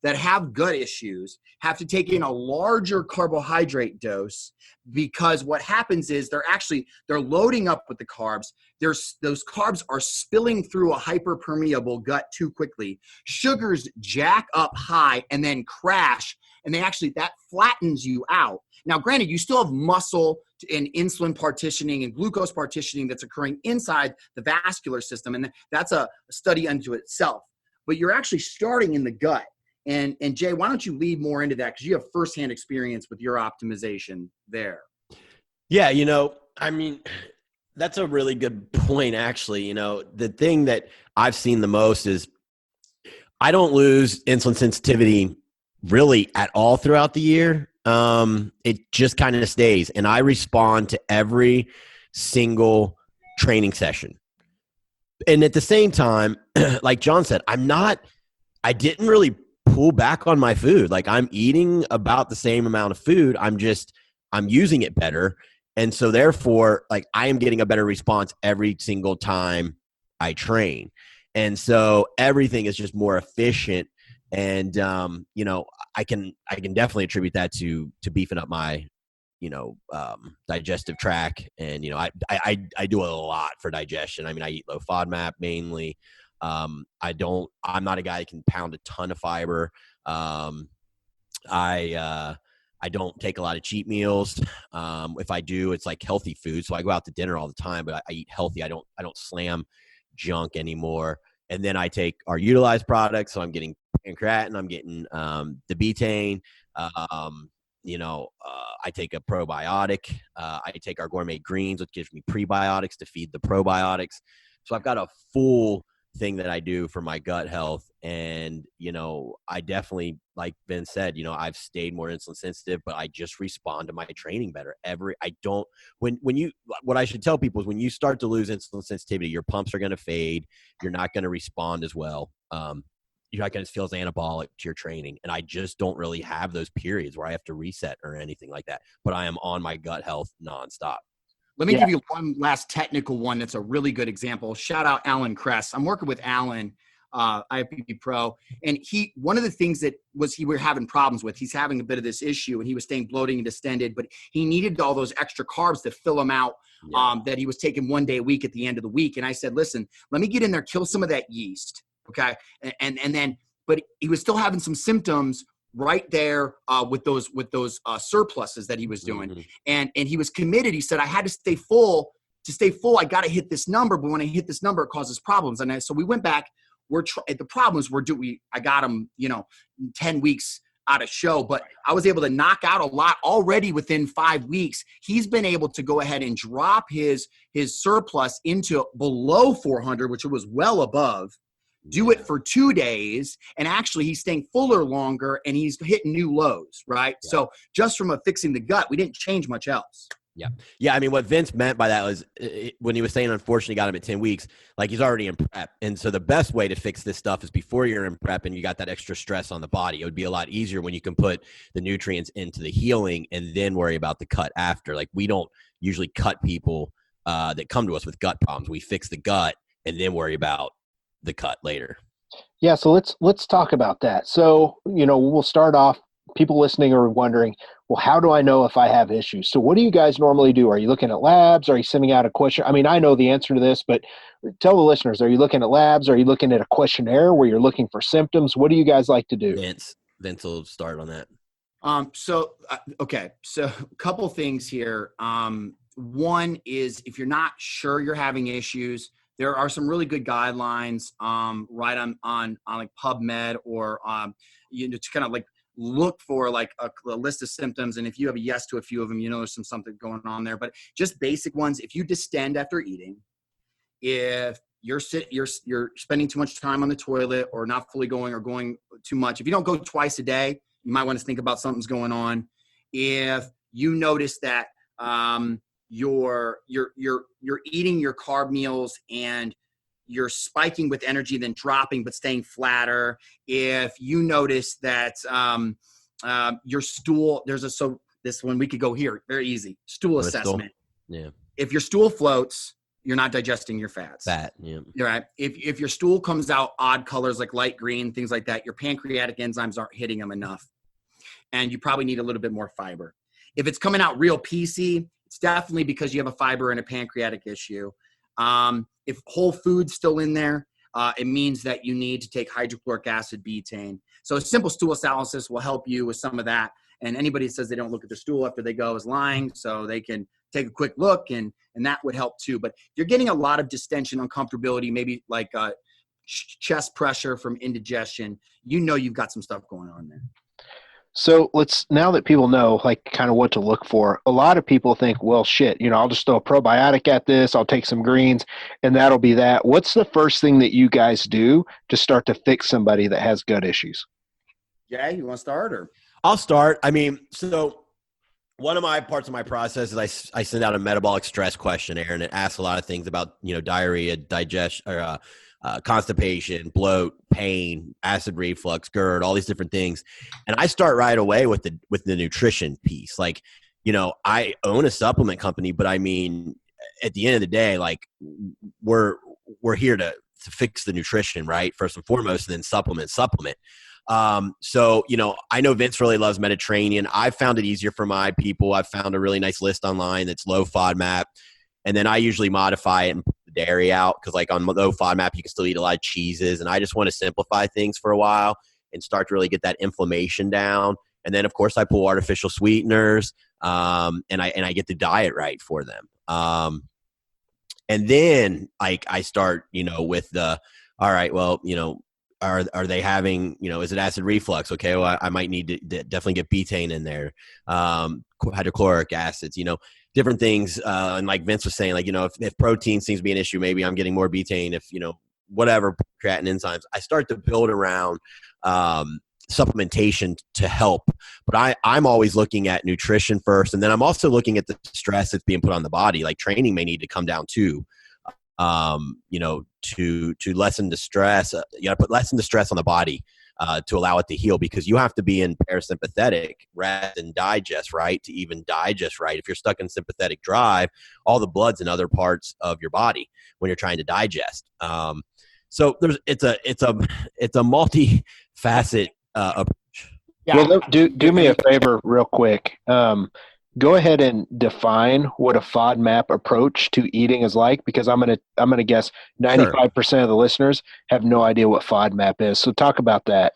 that have gut issues, have to take in a larger carbohydrate dose, because what happens is they're loading up with the carbs. Those carbs are spilling through a hyperpermeable gut too quickly. Sugars jack up high and then crash, and that flattens you out. Now, granted, you still have muscle and insulin partitioning and glucose partitioning that's occurring inside the vascular system, and that's a study unto itself. But you're actually starting in the gut. And Jay, why don't you lead more into that? Because you have firsthand experience with your optimization there. Yeah, I mean, that's a really good point, actually. The thing that I've seen the most is I don't lose insulin sensitivity really at all throughout the year. It just kind of stays, and I respond to every single training session. And at the same time, like John said, I didn't really pull back on my food. Like, I'm eating about the same amount of food. I'm using it better. And so therefore, like, I am getting a better response every single time I train. And so everything is just more efficient. And, I can definitely attribute that to beefing up my, digestive tract. And, I do a lot for digestion. I mean, I eat low FODMAP mainly. I'm not a guy that can pound a ton of fiber. I don't take a lot of cheat meals. If I do, it's like healthy food. So I go out to dinner all the time, but I eat healthy. I don't slam junk anymore. And then I take our utilized products. So I'm getting pancreatin, I'm getting the betaine. I take a probiotic. I take our gourmet greens, which gives me prebiotics to feed the probiotics. So I've got a full thing that I do for my gut health. And, I definitely, like Vince said, I've stayed more insulin sensitive, but I just respond to my training better. What I should tell people is when you start to lose insulin sensitivity, your pumps are going to fade. You're not going to respond as well. You're not going to feel as anabolic to your training. And I just don't really have those periods where I have to reset or anything like that, but I am on my gut health nonstop. Let me give you one last technical one that's a really good example. Shout out Alan Kress. I'm working with Alan, IIFYM Pro, and one of the things that we're having problems with, he's having a bit of this issue, and he was staying bloating and distended, but he needed all those extra carbs to fill him out, that he was taking 1 day a week at the end of the week. And I said, listen, let me get in there, kill some of that yeast, okay? And then, but he was still having some symptoms right there with those surpluses that he was doing. Mm-hmm. And he was committed. He said, I had to stay full. To stay full, I got to hit this number. But when I hit this number, it causes problems. And so we went back. The problem is I got him, 10 weeks out of show, but I was able to knock out a lot already within 5 weeks. He's been able to go ahead and drop his surplus into below 400, which it was well above. Do it for 2 days, and actually he's staying fuller longer, and he's hitting new lows, right? Yeah. So just from fixing the gut, we didn't change much else. Yeah. Yeah. I mean, what Vince meant by that was when he was saying, unfortunately, got him at 10 weeks, like he's already in prep. And so the best way to fix this stuff is before you're in prep and you got that extra stress on the body. It would be a lot easier when you can put the nutrients into the healing and then worry about the cut after. Like we don't usually cut people that come to us with gut problems. We fix the gut and then worry about the cut later. Yeah. So let's talk about that. So, we'll start off. People listening are wondering, well, how do I know if I have issues? So what do you guys normally do? Are you looking at labs? Are you sending out a question? I mean, I know the answer to this, but tell the listeners, are you looking at labs? Are you looking at a questionnaire where you're looking for symptoms? What do you guys like to do? Vince will start on that. So a couple things here. One is if you're not sure you're having issues, there are some really good guidelines, right on like PubMed or, to kind of like look for like a list of symptoms. And if you have a yes to a few of them, there's something going on there, but just basic ones. If you distend after eating, if you're spending too much time on the toilet or not fully going or going too much, if you don't go twice a day, you might want to think about something's going on. If you notice that, you're eating your carb meals and you're spiking with energy, then dropping, but staying flatter. If you notice that your stool, this one we could go here, very easy. Stool assessment. Yeah. If your stool floats, you're not digesting your fats. Yeah. You're right. If your stool comes out odd colors like light green, things like that, your pancreatic enzymes aren't hitting them enough. And you probably need a little bit more fiber. If it's coming out real PC, it's definitely because you have a fiber and a pancreatic issue. If whole food's still in there, it means that you need to take hydrochloric acid betaine. So a simple stool analysis will help you with some of that. And anybody that says they don't look at their stool after they go is lying. So they can take a quick look and that would help too. But if you're getting a lot of distension, uncomfortability, maybe like chest pressure from indigestion, you've got some stuff going on there. So now that people know like kind of what to look for, a lot of people think, well, shit, I'll just throw a probiotic at this. I'll take some greens and that'll be that. What's the first thing that you guys do to start to fix somebody that has gut issues? Yeah. You want to start or? I'll start. I mean, so one of my parts of my process is I send out a metabolic stress questionnaire and it asks a lot of things about, diarrhea, digestion, or constipation, bloat, pain, acid reflux, GERD, all these different things. And I start right away with the nutrition piece. Like, I own a supplement company, but I mean, at the end of the day, like we're here to fix the nutrition, right? First and foremost, and then supplement. So, I know Vince really loves Mediterranean. I've found it easier for my people. I've found a really nice list online that's low FODMAP. And then I usually modify it and put the dairy out because like on low FODMAP, you can still eat a lot of cheeses. And I just want to simplify things for a while and start to really get that inflammation down. And then, of course, I pull artificial sweeteners and I get the diet right for them. And then I start, with the, all right, well, are they having, is it acid reflux? Okay, well, I might need to definitely get betaine in there, hydrochloric acids, different things. And like Vince was saying, like, if protein seems to be an issue, maybe I'm getting more betaine. If, whatever, creatine enzymes, I start to build around supplementation to help. But I'm always looking at nutrition first. And then I'm also looking at the stress that's being put on the body. Like training may need to come down too. To lessen the stress, you got to lessen the stress on the body to allow it to heal, because you have to be in parasympathetic rest and digest, right? To even digest, right? If you're stuck in sympathetic drive, all the blood's in other parts of your body when you're trying to digest. So it's a multi-facet approach. Yeah. Well, do me a favor real quick. Go ahead and define what a FODMAP approach to eating is like, because I'm gonna guess 95% of the listeners have no idea what FODMAP is. So talk about that.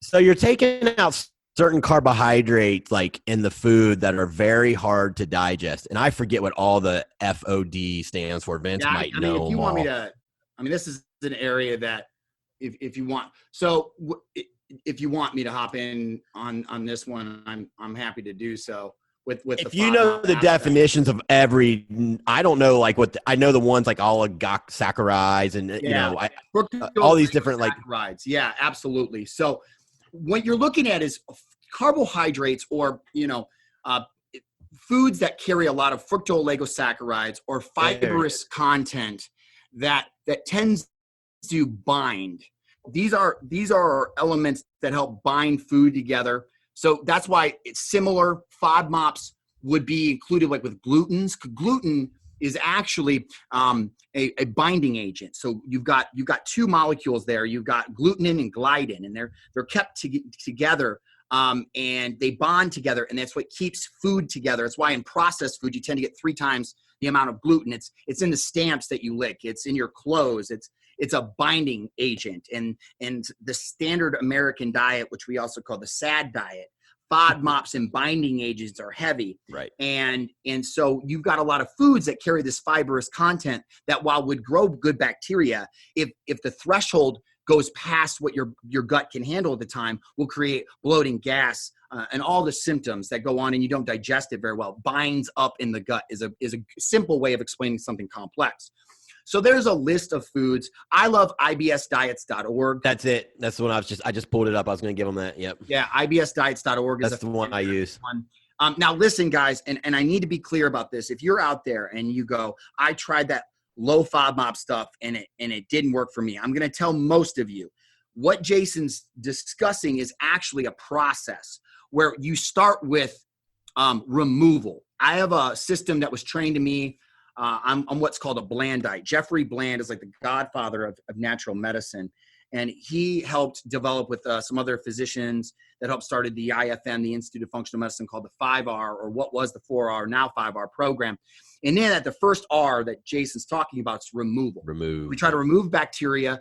So you're taking out certain carbohydrates like in the food that are very hard to digest, and I forget what all the FOD stands for. Vince might know. If you want me to, this is an area that if you want. So if you want me to hop in on this one, I'm happy to do so. With if you know the definitions of every, I don't know, like I know the ones like oligosaccharides and all these different like saccharides. Yeah, absolutely. So what you're looking at is carbohydrates, or foods that carry a lot of fructooligosaccharides or fibrous content that tends to bind. These are elements that help bind food together. So that's why it's similar. FODMAPs would be included like with glutens. Gluten is actually a binding agent. So you've got two molecules there. You've got glutenin and gliadin, and they're kept together. And they bond together, and that's what keeps food together. That's why in processed food you tend to get 3 times the amount of gluten. It's in the stamps that you lick. It's in your clothes. It's a binding agent. And the standard American diet, which we also call the SAD diet, FODMAPs and binding agents are heavy. Right. And so you've got a lot of foods that carry this fibrous content that, while would grow good bacteria, if the threshold goes past what your gut can handle at the time, will create bloating, gas, and all the symptoms that go on, and you don't digest it very well. Binds up in the gut is a simple way of explaining something complex. So there's a list of foods. I love ibsdiets.org. That's it. That's the one I just pulled it up. I was going to give them that. Yep. Yeah, ibsdiets.org is That's the one I use. Now listen, guys, and I need to be clear about this. If you're out there and you go, I tried that low FODMAP stuff and it didn't work for me, I'm going to tell most of you what Jason's discussing is actually a process where you start with removal. I have a system that was trained to me. I'm what's called a Bland diet. Jeffrey Bland is like the godfather of natural medicine. And he helped develop with some other physicians that helped started the IIFYM, the Institute of Functional Medicine, called the 5R, or what was the 4R, now 5R program. And then at the first R that Jason's talking about is removal. We try to remove bacteria,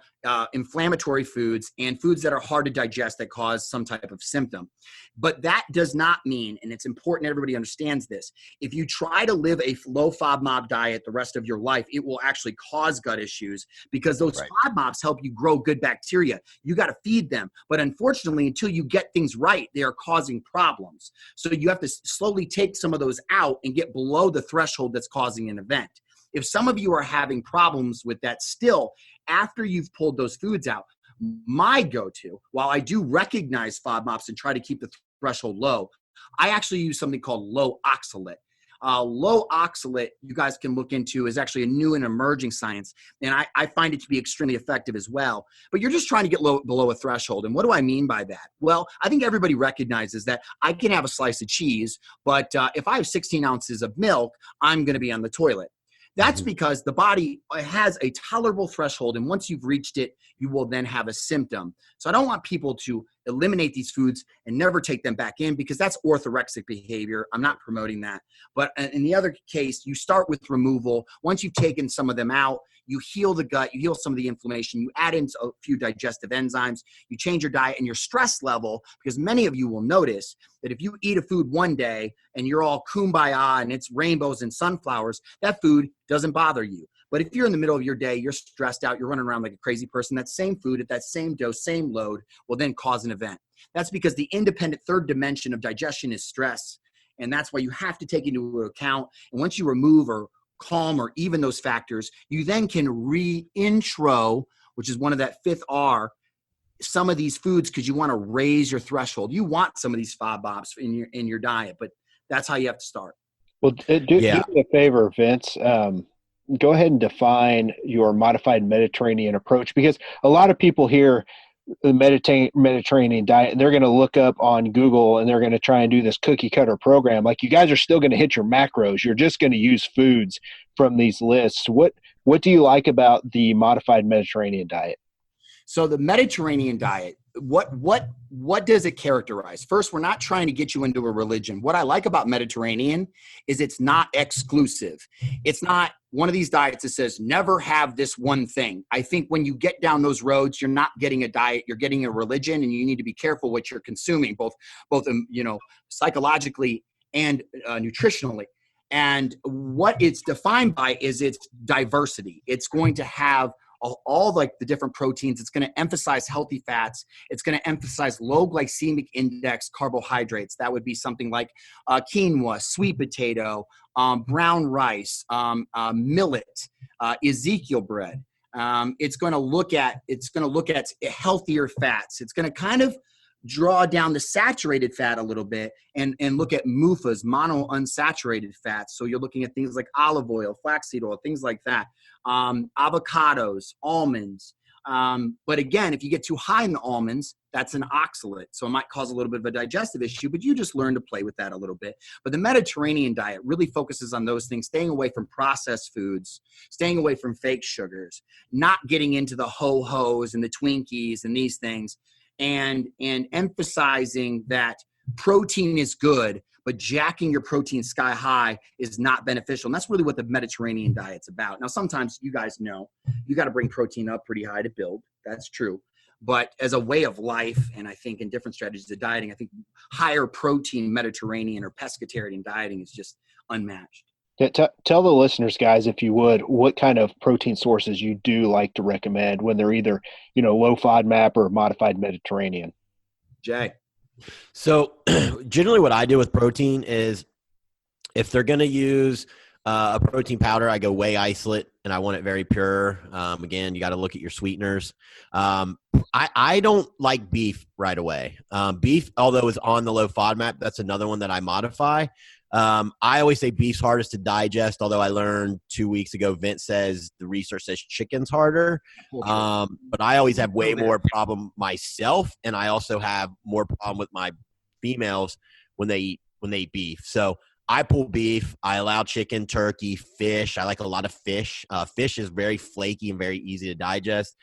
inflammatory foods, and foods that are hard to digest that cause some type of symptom. But that does not mean, and it's important everybody understands this, if you try to live a low FODMAP diet the rest of your life, it will actually cause gut issues, because those FODMAPs help you grow good bacteria. You got to feed them. But unfortunately, until you get things right, they are causing problems. So you have to slowly take some of those out and get below the threshold that's causing an event. If some of you are having problems with that still, after you've pulled those foods out, my go-to, while I do recognize FODMAPs and try to keep the threshold low, I actually use something called low oxalate. Low oxalate, you guys can look into, is actually a new and emerging science, and I find it to be extremely effective as well. But you're just trying to get below a threshold. And what do I mean by that? Well, I think everybody recognizes that I can have a slice of cheese, but if I have 16 ounces of milk, I'm going to be on the toilet. That's because the body has a tolerable threshold, and once you've reached it, you will then have a symptom. So I don't want people to eliminate these foods and never take them back in, because that's orthorexic behavior. I'm not promoting that. But in the other case, you start with removal. Once you've taken some of them out, you heal the gut, you heal some of the inflammation, you add in a few digestive enzymes, you change your diet and your stress level, because many of you will notice that if you eat a food one day and you're all kumbaya and it's rainbows and sunflowers, that food doesn't bother you. But if you're in the middle of your day, you're stressed out, you're running around like a crazy person, that same food at that same dose, same load will then cause an event. That's because the independent third dimension of digestion is stress. And that's why you have to take into account. And once you remove or calm or even those factors, you then can re-intro, which is one of that 5th R, some of these foods, because you want to raise your threshold. You want some of these FODMAPs in your diet, but that's how you have to start. Well, do me a favor, Vince. Go ahead and define your modified Mediterranean approach, because a lot of people hear the Mediterranean diet and they're going to look up on Google and they're going to try and do this cookie cutter program. Like, you guys are still going to hit your macros. You're just going to use foods from these lists. What do you like about the modified Mediterranean diet? So the Mediterranean diet, what does it characterize? First, we're not trying to get you into a religion. What I like about Mediterranean is it's not exclusive. It's not one of these diets that says never have this one thing. I think when you get down those roads, you're not getting a diet, you're getting a religion, and you need to be careful what you're consuming, both psychologically and nutritionally. And what it's defined by is its diversity. It's going to have all like the different proteins. It's going to emphasize healthy fats. It's going to emphasize low glycemic index carbohydrates. That would be something like quinoa, sweet potato, brown rice, millet, Ezekiel bread. It's going to look at healthier fats. It's going to kind of draw down the saturated fat a little bit and look at MUFAs, mono unsaturated fats. So you're looking at things like olive oil, flaxseed oil, things like that, avocados, almonds. But again, if you get too high in the almonds, that's an oxalate. So it might cause a little bit of a digestive issue, but you just learn to play with that a little bit. But the Mediterranean diet really focuses on those things, staying away from processed foods, staying away from fake sugars, not getting into the ho-hos and the Twinkies and these things, and emphasizing that protein is good, but jacking your protein sky high is not beneficial. And that's really what the Mediterranean diet's about. Now, sometimes you guys know you got to bring protein up pretty high to build. That's true. But as a way of life, and I think in different strategies of dieting, I think higher protein Mediterranean or pescatarian dieting is just unmatched. Yeah, tell the listeners, guys, if you would, what kind of protein sources you do like to recommend when they're either, low FODMAP or modified Mediterranean. Jay. So generally what I do with protein is if they're going to use a protein powder, I go whey isolate and I want it very pure. Again, you got to look at your sweeteners. I don't like beef right away. Beef, although is on the low FODMAP, that's another one that I modify. I always say beef's hardest to digest, although I learned 2 weeks ago, Vince says the research says chicken's harder. But I always have way more problem myself. And I also have more problem with my females when they eat beef. So I pull beef. I allow chicken, turkey, fish. I like a lot of fish. Fish is very flaky and very easy to digest.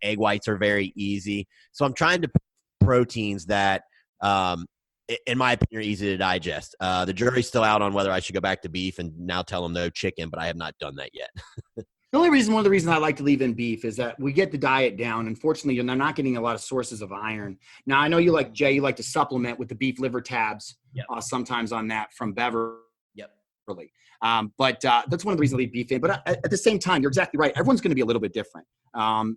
Egg whites are very easy. So I'm trying to proteins that, in my opinion, are easy to digest. The jury's still out on whether I should go back to beef and now tell them no chicken, but I have not done that yet. One of the reasons I like to leave in beef is that we get the diet down. Unfortunately, you're not getting a lot of sources of iron. Now, I know you like, Jay, you like to supplement with the beef liver tabs sometimes on that from Beverly. But that's one of the reasons I leave beef in. But at the same time, you're exactly right. Everyone's going to be a little bit different.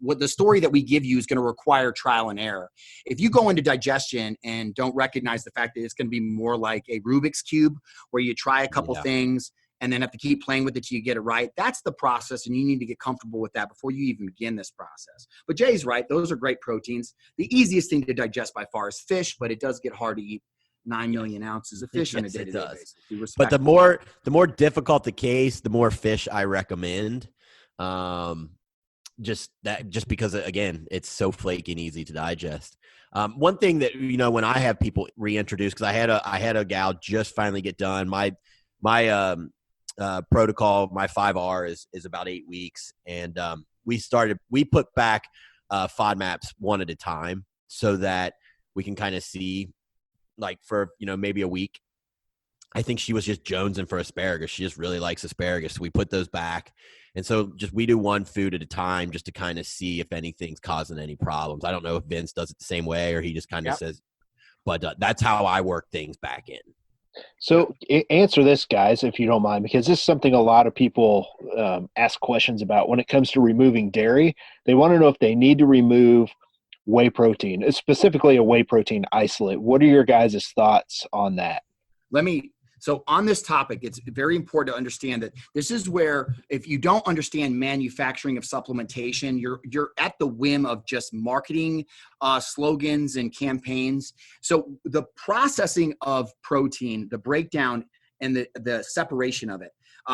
What the story that we give you is going to require trial and error. If you go into digestion and don't recognize the fact that it's going to be more like a Rubik's Cube where you try a couple things and then have to keep playing with it till you get it right, that's the process, and you need to get comfortable with that before you even begin this process. But Jay's right. Those are great proteins. The easiest thing to digest by far is fish, but it does get hard to eat 9 million ounces of fish on a day-to-day basis. But the more difficult the case, the more fish I recommend. Just because, again, it's so flaky and easy to digest. One thing that, when I have people reintroduce, because I had a gal just finally get done. My protocol, my 5R is about 8 weeks. And we put back FODMAPs one at a time so that we can kind of see, like for, maybe a week. I think she was just jonesing for asparagus. She just really likes asparagus. So we put those back. And so we do one food at a time just to kind of see if anything's causing any problems. I don't know if Vince does it the same way or he just kind of says, but that's how I work things back in. So answer this, guys, if you don't mind, because this is something a lot of people ask questions about when it comes to removing dairy. They want to know if they need to remove whey protein, specifically a whey protein isolate. What are your guys' thoughts on that? So on this topic, it's very important to understand that this is where, if you don't understand manufacturing of supplementation, you're at the whim of just marketing slogans and campaigns. So the processing of protein, the breakdown and the separation of it,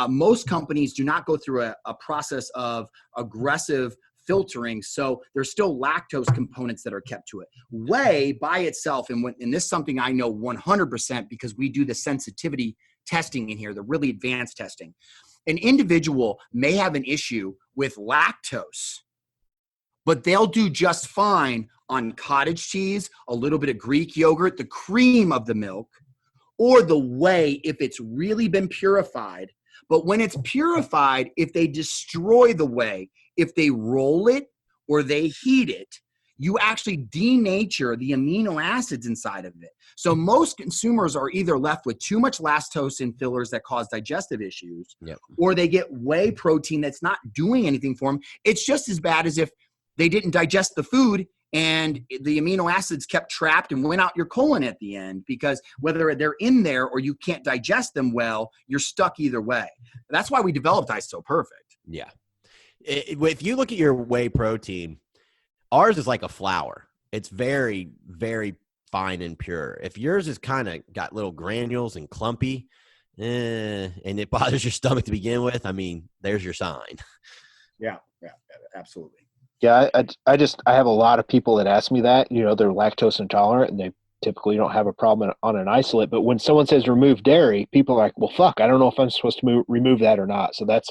most companies do not go through a process of aggressive filtering, so there's still lactose components that are kept to it. Whey by itself, and this is something I know 100% because we do the sensitivity testing in here, the really advanced testing. An individual may have an issue with lactose, but they'll do just fine on cottage cheese, a little bit of Greek yogurt, the cream of the milk, or the whey if it's really been purified. But when it's purified, if they destroy the whey, if they roll it or they heat it, you actually denature the amino acids inside of it. So most consumers are either left with too much lactose in fillers that cause digestive issues, or they get whey protein that's not doing anything for them. It's just as bad as if they didn't digest the food and the amino acids kept trapped and went out your colon at the end, because whether they're in there or you can't digest them well, you're stuck either way. That's why we developed ISO Perfect. Yeah. If you look at your whey protein, ours is like a flour. It's very, very fine and pure. If yours is kind of got little granules and clumpy, and it bothers your stomach to begin with, I mean, there's your sign. Yeah, absolutely. Yeah, I have a lot of people that ask me that, they're lactose intolerant and they typically don't have a problem on an isolate. But when someone says remove dairy, people are like, well, fuck, I don't know if I'm supposed to remove that or not. So that's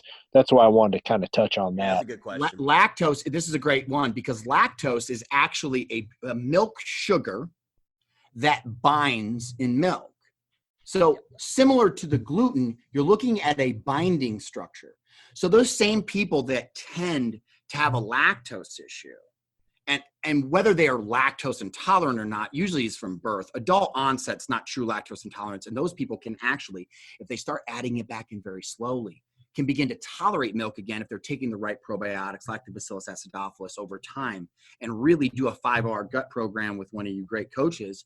why I wanted to kind of touch on that. That's a good question. Lactose, this is a great one because lactose is actually a milk sugar that binds in milk. So similar to the gluten, you're looking at a binding structure. So those same people that tend to have a lactose issue, and whether they are lactose intolerant or not, usually is from birth. Adult onset's not true lactose intolerance, and those people can actually, if they start adding it back in very slowly, can begin to tolerate milk again if they're taking the right probiotics, Lactobacillus acidophilus, over time, and really do a 5-hour gut program with one of you great coaches.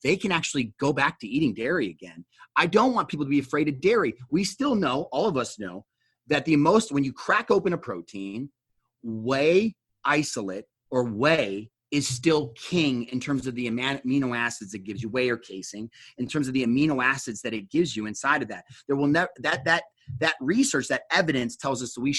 They can actually go back to eating dairy again. I don't want people to be afraid of dairy. We still know, all of us know, that when you crack open a protein, whey isolate or whey is still king in terms of the amino acids it gives you, whey or casein, in terms of the amino acids that it gives you inside of that. There will never that research, that evidence tells us that we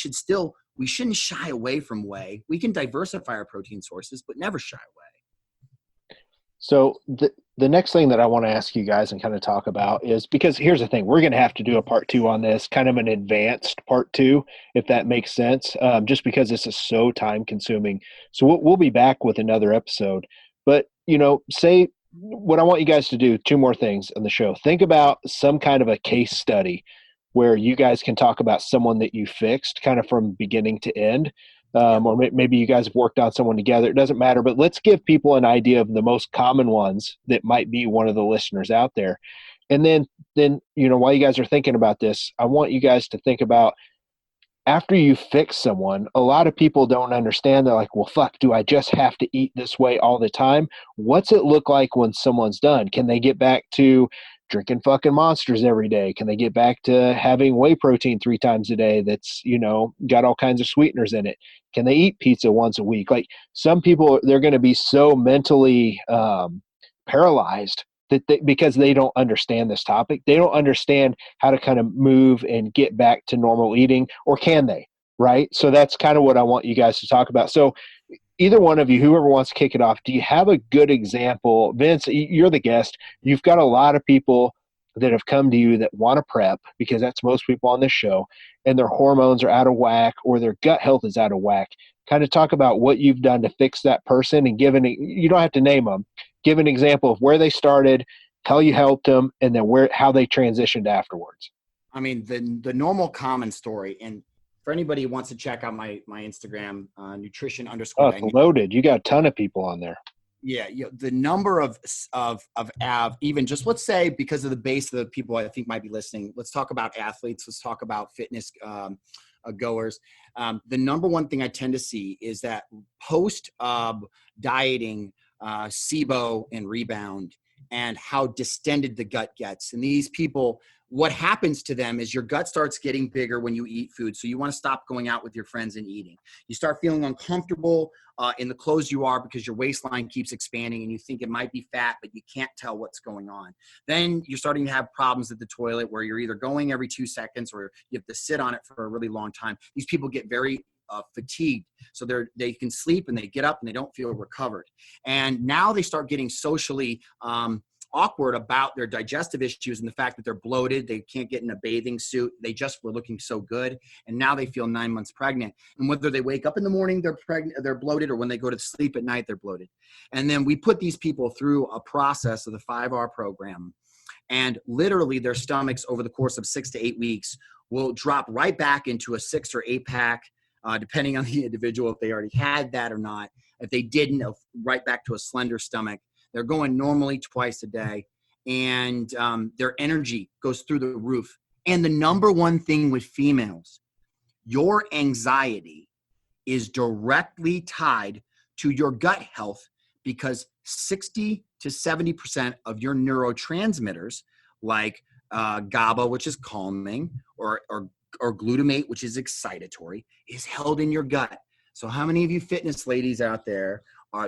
shouldn't shy away from whey. We can diversify our protein sources, but never shy away. So the next thing that I want to ask you guys and kind of talk about is, because here's the thing, we're going to have to do a part 2 on this, kind of an advanced part 2, if that makes sense, just because this is so time consuming. So we'll be back with another episode. But, say what I want you guys to do, 2 more things on the show. Think about some kind of a case study where you guys can talk about someone that you fixed kind of from beginning to end. Or maybe you guys have worked on someone together. It doesn't matter, but let's give people an idea of the most common ones that might be one of the listeners out there. And then, while you guys are thinking about this, I want you guys to think about, after you fix someone, a lot of people don't understand. They're like, well, fuck, do I just have to eat this way all the time? What's it look like when someone's done? Can they get back to drinking fucking Monsters every day? Can they get back to having whey protein 3 times a day that's, got all kinds of sweeteners in it? Can they eat pizza once a week? Like, some people, they're going to be so mentally paralyzed because they don't understand this topic. They don't understand how to kind of move and get back to normal eating, or can they? Right? So that's kind of what I want you guys to talk about. So either one of you, whoever wants to kick it off, do you have a good example? Vince, you're the guest. You've got a lot of people that have come to you that want to prep, because that's most people on this show, and their hormones are out of whack or their gut health is out of whack. Kind of talk about what you've done to fix that person, and you don't have to name them. Give an example of where they started, how you helped them, and then how they transitioned afterwards. I mean, the normal common story, and for anybody who wants to check out my Instagram, nutrition_. Oh, it's loaded. You got a ton of people on there. Yeah, the number of even just, let's say, because of the base of the people I think might be listening, let's talk about athletes. Let's talk about fitness goers. The number one thing I tend to see is that post dieting, SIBO and rebound, and how distended the gut gets. And these people, what happens to them is your gut starts getting bigger when you eat food. So you want to stop going out with your friends and eating. You start feeling uncomfortable in the clothes you are because your waistline keeps expanding and you think it might be fat, but you can't tell what's going on. Then you're starting to have problems at the toilet where you're either going every 2 seconds or you have to sit on it for a really long time. These people get very fatigued. So they can sleep and they get up and they don't feel recovered. And now they start getting socially awkward about their digestive issues and the fact that they're bloated. They can't get in a bathing suit. They just were looking so good. And now they feel 9 months pregnant. And whether they wake up in the morning, they're pregnant, they're bloated, or when they go to sleep at night, they're bloated. And then we put these people through a process of the 5R program. And literally their stomachs over the course of 6 to 8 weeks will drop right back into a 6 or 8 pack, depending on the individual, if they already had that or not. If they didn't, right back to a slender stomach. They're going normally twice a day, and their energy goes through the roof. And the number one thing with females, your anxiety is directly tied to your gut health, because 60 to 70% of your neurotransmitters, like GABA, which is calming, or glutamate, which is excitatory, is held in your gut. So how many of you fitness ladies out there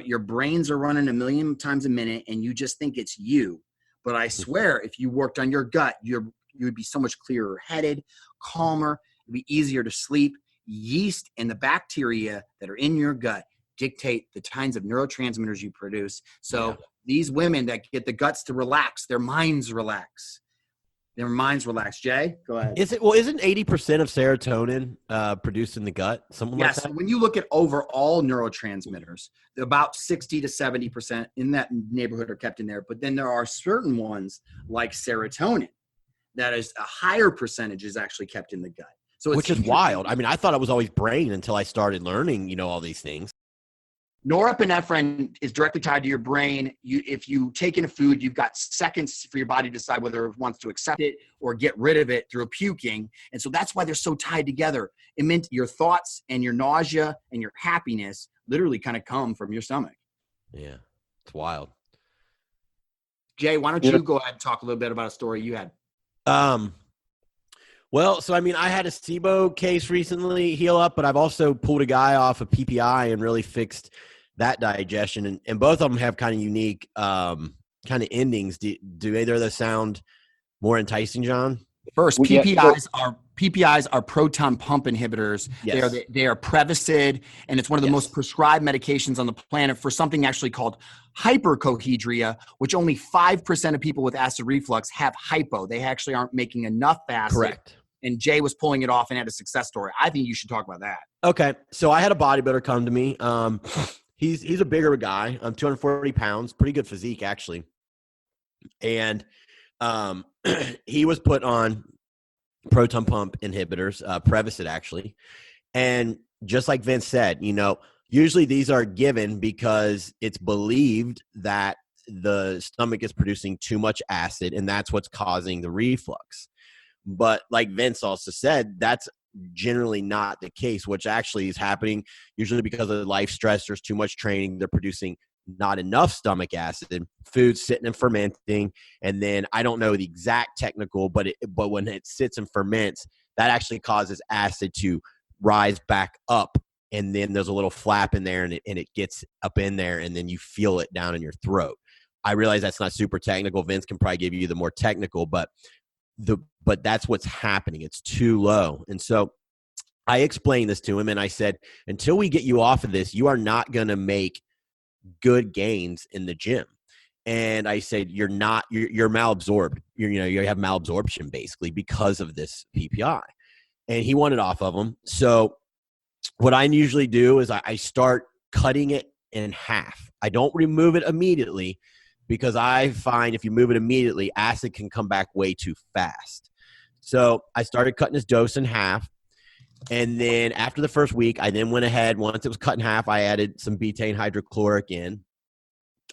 your brains are running a million times a minute and you just think it's you. But I swear, if you worked on your gut, you would be so much clearer headed, calmer, it'd be easier to sleep. Yeast and the bacteria that are in your gut dictate the kinds of neurotransmitters you produce. So these women that get the guts to relax, their minds relax. Their minds relax. Jay, go ahead. Isn't 80% of serotonin produced in the gut? Something like that? Yes. When you look at overall neurotransmitters, about 60 to 70% in that neighborhood are kept in there. But then there are certain ones like serotonin that is a higher percentage is actually kept in the gut. So which is wild. I mean, I thought it was always brain until I started learning, all these things. Norepinephrine is directly tied to your brain. If you take in a food, you've got seconds for your body to decide whether it wants to accept it or get rid of it through puking. And so that's why they're so tied together. It meant your thoughts and your nausea and your happiness literally kind of come from your stomach. Yeah, it's wild. Jay, why don't you go ahead and talk a little bit about a story you had? Well, so I mean, I had a SIBO case recently heal up, but I've also pulled a guy off of PPI and really fixed that digestion. And both of them have kind of unique kind of endings. Do either of those sound more enticing, John? First, PPIs are proton pump inhibitors. Yes. They are Prevacid, and it's one of the most prescribed medications on the planet for something actually called hypercohedria, which only 5% of people with acid reflux have hypo. They actually aren't making enough acid. Correct. And Jay was pulling it off and had a success story. I think you should talk about that. Okay. So I had a bodybuilder come to me. He's a bigger guy. I'm 240 pounds, pretty good physique actually. And he was put on proton pump inhibitors, Prevacid actually. And just like Vince said, usually these are given because it's believed that the stomach is producing too much acid and that's what's causing the reflux. But like Vince also said, that's generally not the case, which actually is happening usually because of life stress. There's too much training. They're producing not enough stomach acid, food sitting and fermenting. And then I don't know the exact technical, but when it sits and ferments, that actually causes acid to rise back up. And then there's a little flap in there and it gets up in there and then you feel it down in your throat. I realize that's not super technical. Vince can probably give you the more technical, but that's what's happening. It's too low. And so I explained this to him and I said, until we get you off of this, you are not going to make good gains in the gym. And I said, you're malabsorbed. You have malabsorption basically because of this PPI. And he wanted off of them. So what I usually do is I start cutting it in half. I don't remove it immediately because I find if you move it immediately, acid can come back way too fast. So I started cutting his dose in half. And then after the first week, I then went ahead. Once it was cut in half, I added some betaine hydrochloric in.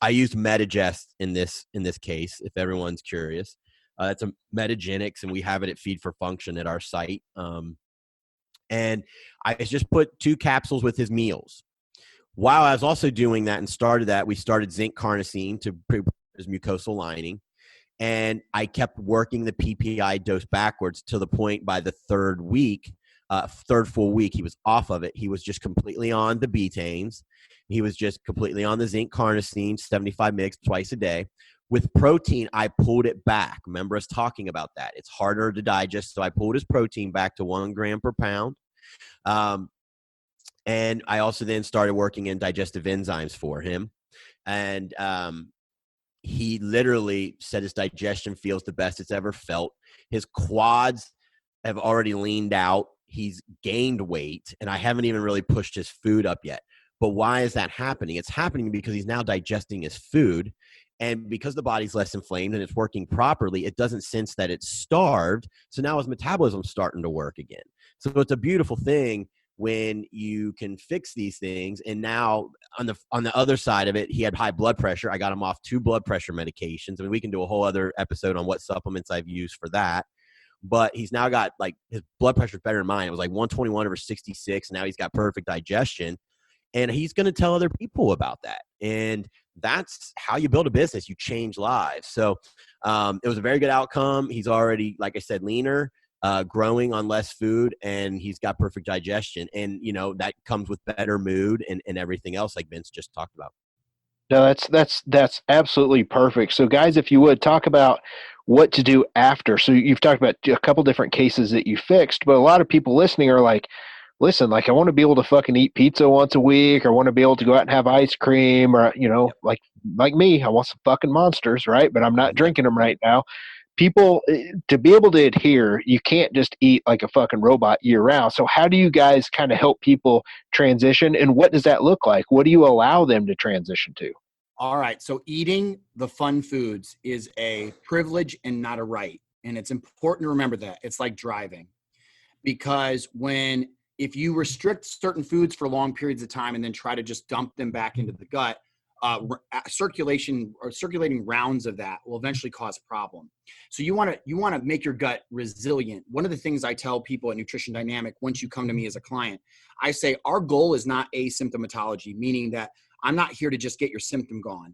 I used Metagest in this case, if everyone's curious. It's a Metagenics, and we have it at Feed for Function at our site. And I just put 2 capsules with his meals. While I was also doing that and started that, we started zinc carnosine to prepare his mucosal lining. And I kept working the PPI dose backwards to the point by the third full week, he was off of it. He was just completely on the betaines. He was just completely on the zinc carnosine, 75 mg twice a day. With protein, I pulled it back. Remember us talking about that. It's harder to digest, so I pulled his protein back to 1 gram per pound. And I also then started working in digestive enzymes for him. And he literally said his digestion feels the best it's ever felt. His quads have already leaned out. He's gained weight, and I haven't even really pushed his food up yet. But why is that happening? It's happening because he's now digesting his food. And because the body's less inflamed and it's working properly, it doesn't sense that it's starved. So now his metabolism's starting to work again. So it's a beautiful thing when you can fix these things. And now on the other side of it, he had high blood pressure. I got him off 2 blood pressure medications. I mean, we can do a whole other episode on what supplements I've used for that. But he's now got, like, his blood pressure is better than mine. It was like 121/66. Now he's got perfect digestion. And he's going to tell other people about that. And that's how you build a business. You change lives. So it was a very good outcome. He's already, like I said, leaner, growing on less food, and he's got perfect digestion. And, that comes with better mood and everything else like Vince just talked about. No, that's absolutely perfect. So guys, if you would talk about what to do after. So you've talked about a couple different cases that you fixed, but a lot of people listening are like, listen, like I want to be able to fucking eat pizza once a week, or want to be able to go out and have ice cream, or, you know, like me, I want some fucking Monsters, right? But I'm not drinking them right now. People, to be able to adhere, you can't just eat like a fucking robot year round. So how do you guys kind of help people transition, and what does that look like? What do you allow them to transition to? All right. So eating the fun foods is a privilege and not a right. And it's important to remember that. It's like driving, because if you restrict certain foods for long periods of time and then try to just dump them back into the gut, circulating rounds of that will eventually cause a problem. So you want to make your gut resilient. One of the things I tell people at Nutrition Dynamic, once you come to me as a client, I say our goal is not asymptomatology, meaning that I'm not here to just get your symptom gone.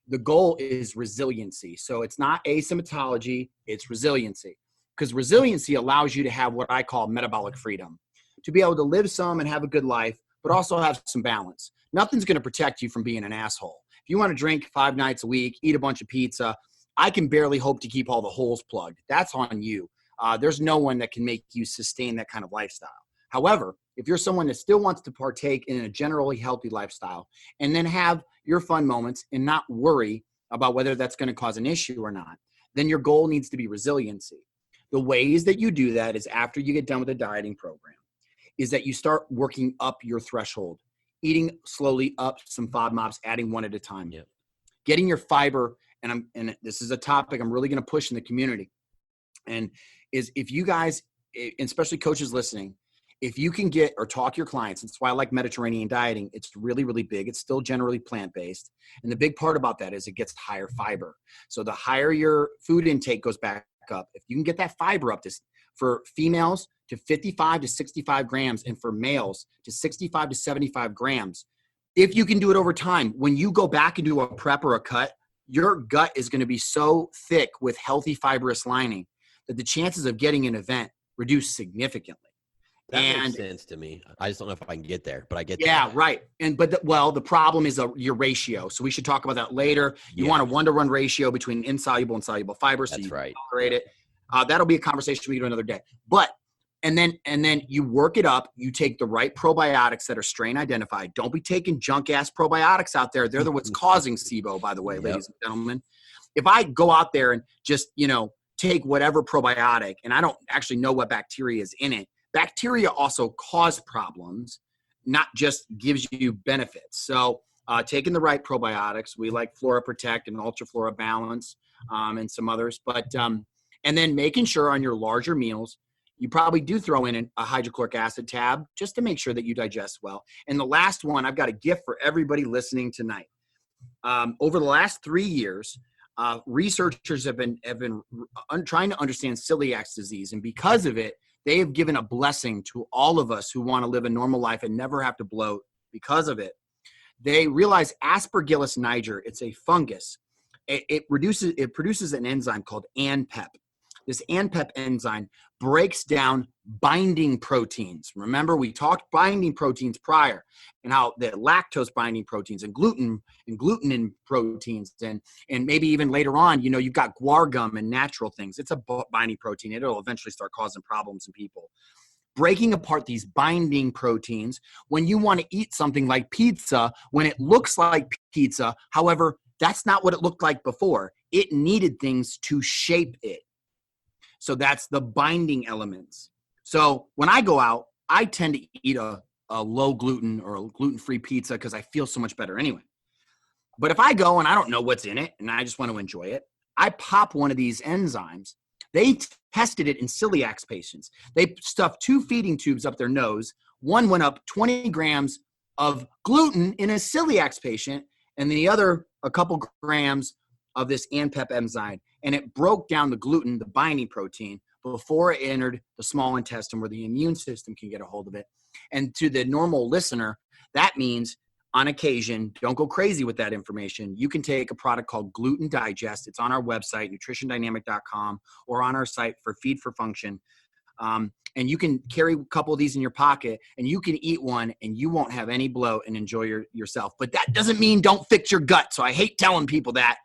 The goal is resiliency. So it's not asymptomatology, it's resiliency, because resiliency allows you to have what I call metabolic freedom, to be able to live some and have a good life, but also have some balance. Nothing's going to protect you from being an asshole. If you want to drink 5 nights a week, eat a bunch of pizza, I can barely hope to keep all the holes plugged. That's on you. There's no one that can make you sustain that kind of lifestyle. However, if you're someone that still wants to partake in a generally healthy lifestyle and then have your fun moments and not worry about whether that's going to cause an issue or not, then your goal needs to be resiliency. The ways that you do that is after you get done with a dieting program, is that you start working up your threshold, eating slowly up some FODMAPs, adding one at a time. Yep. Getting your fiber, and this is a topic I'm really going to push in the community, and is if you guys, especially coaches listening, if you can get or talk your clients, that's why I like Mediterranean dieting. It's really, really big. It's still generally plant-based. And the big part about that is it gets higher fiber. So the higher your food intake goes back up, if you can get that fiber up for females to 55 to 65 grams and for males to 65 to 75 grams, if you can do it over time, when you go back and do a prep or a cut, your gut is going to be so thick with healthy fibrous lining that the chances of getting an event reduce significantly. That makes sense to me. I just don't know if I can get there, but I get yeah, there. Right. The problem is your ratio. So we should talk about that later. You want a 1-to-1 ratio between insoluble and soluble fiber. So you can tolerate it. That'll be a conversation we can do another day. But and then you work it up. You take the right probiotics that are strain identified. Don't be taking junk ass probiotics out there. They're what's causing SIBO, by the way, ladies and gentlemen. If I go out there and just take whatever probiotic and I don't actually know what bacteria is in it, bacteria also cause problems, not just gives you benefits. So taking the right probiotics, we like Flora Protect and Ultra Flora Balance and some others. But and then making sure on your larger meals, you probably do throw in a hydrochloric acid tab just to make sure that you digest well. And the last one, I've got a gift for everybody listening tonight. Over the last 3 years, researchers have been trying to understand celiac disease. And because of it, they have given a blessing to all of us who want to live a normal life and never have to bloat because of it. They realize Aspergillus niger, it's a fungus. It produces an enzyme called ANPEP. This ANPEP enzyme breaks down binding proteins. Remember, we talked binding proteins prior and how the lactose binding proteins and gluten in proteins and maybe even later on, you've got guar gum and natural things. It's a binding protein. It'll eventually start causing problems in people. Breaking apart these binding proteins when you want to eat something like pizza, when it looks like pizza, however, that's not what it looked like before. It needed things to shape it. So that's the binding elements. So when I go out, I tend to eat a low gluten or a gluten-free pizza because I feel so much better anyway. But if I go and I don't know what's in it and I just want to enjoy it, I pop one of these enzymes. They tested it in celiac patients. They stuffed 2 feeding tubes up their nose. One went up 20 grams of gluten in a celiac patient, and the other a couple grams of this ANPEP enzyme. And it broke down the gluten, the binding protein, before it entered the small intestine where the immune system can get a hold of it. And to the normal listener, that means on occasion, don't go crazy with that information. You can take a product called Gluten Digest. It's on our website, nutritiondynamic.com, or on our site for Feed for Function. And you can carry a couple of these in your pocket and you can eat one and you won't have any bloat and enjoy yourself. But that doesn't mean don't fix your gut. So I hate telling people that.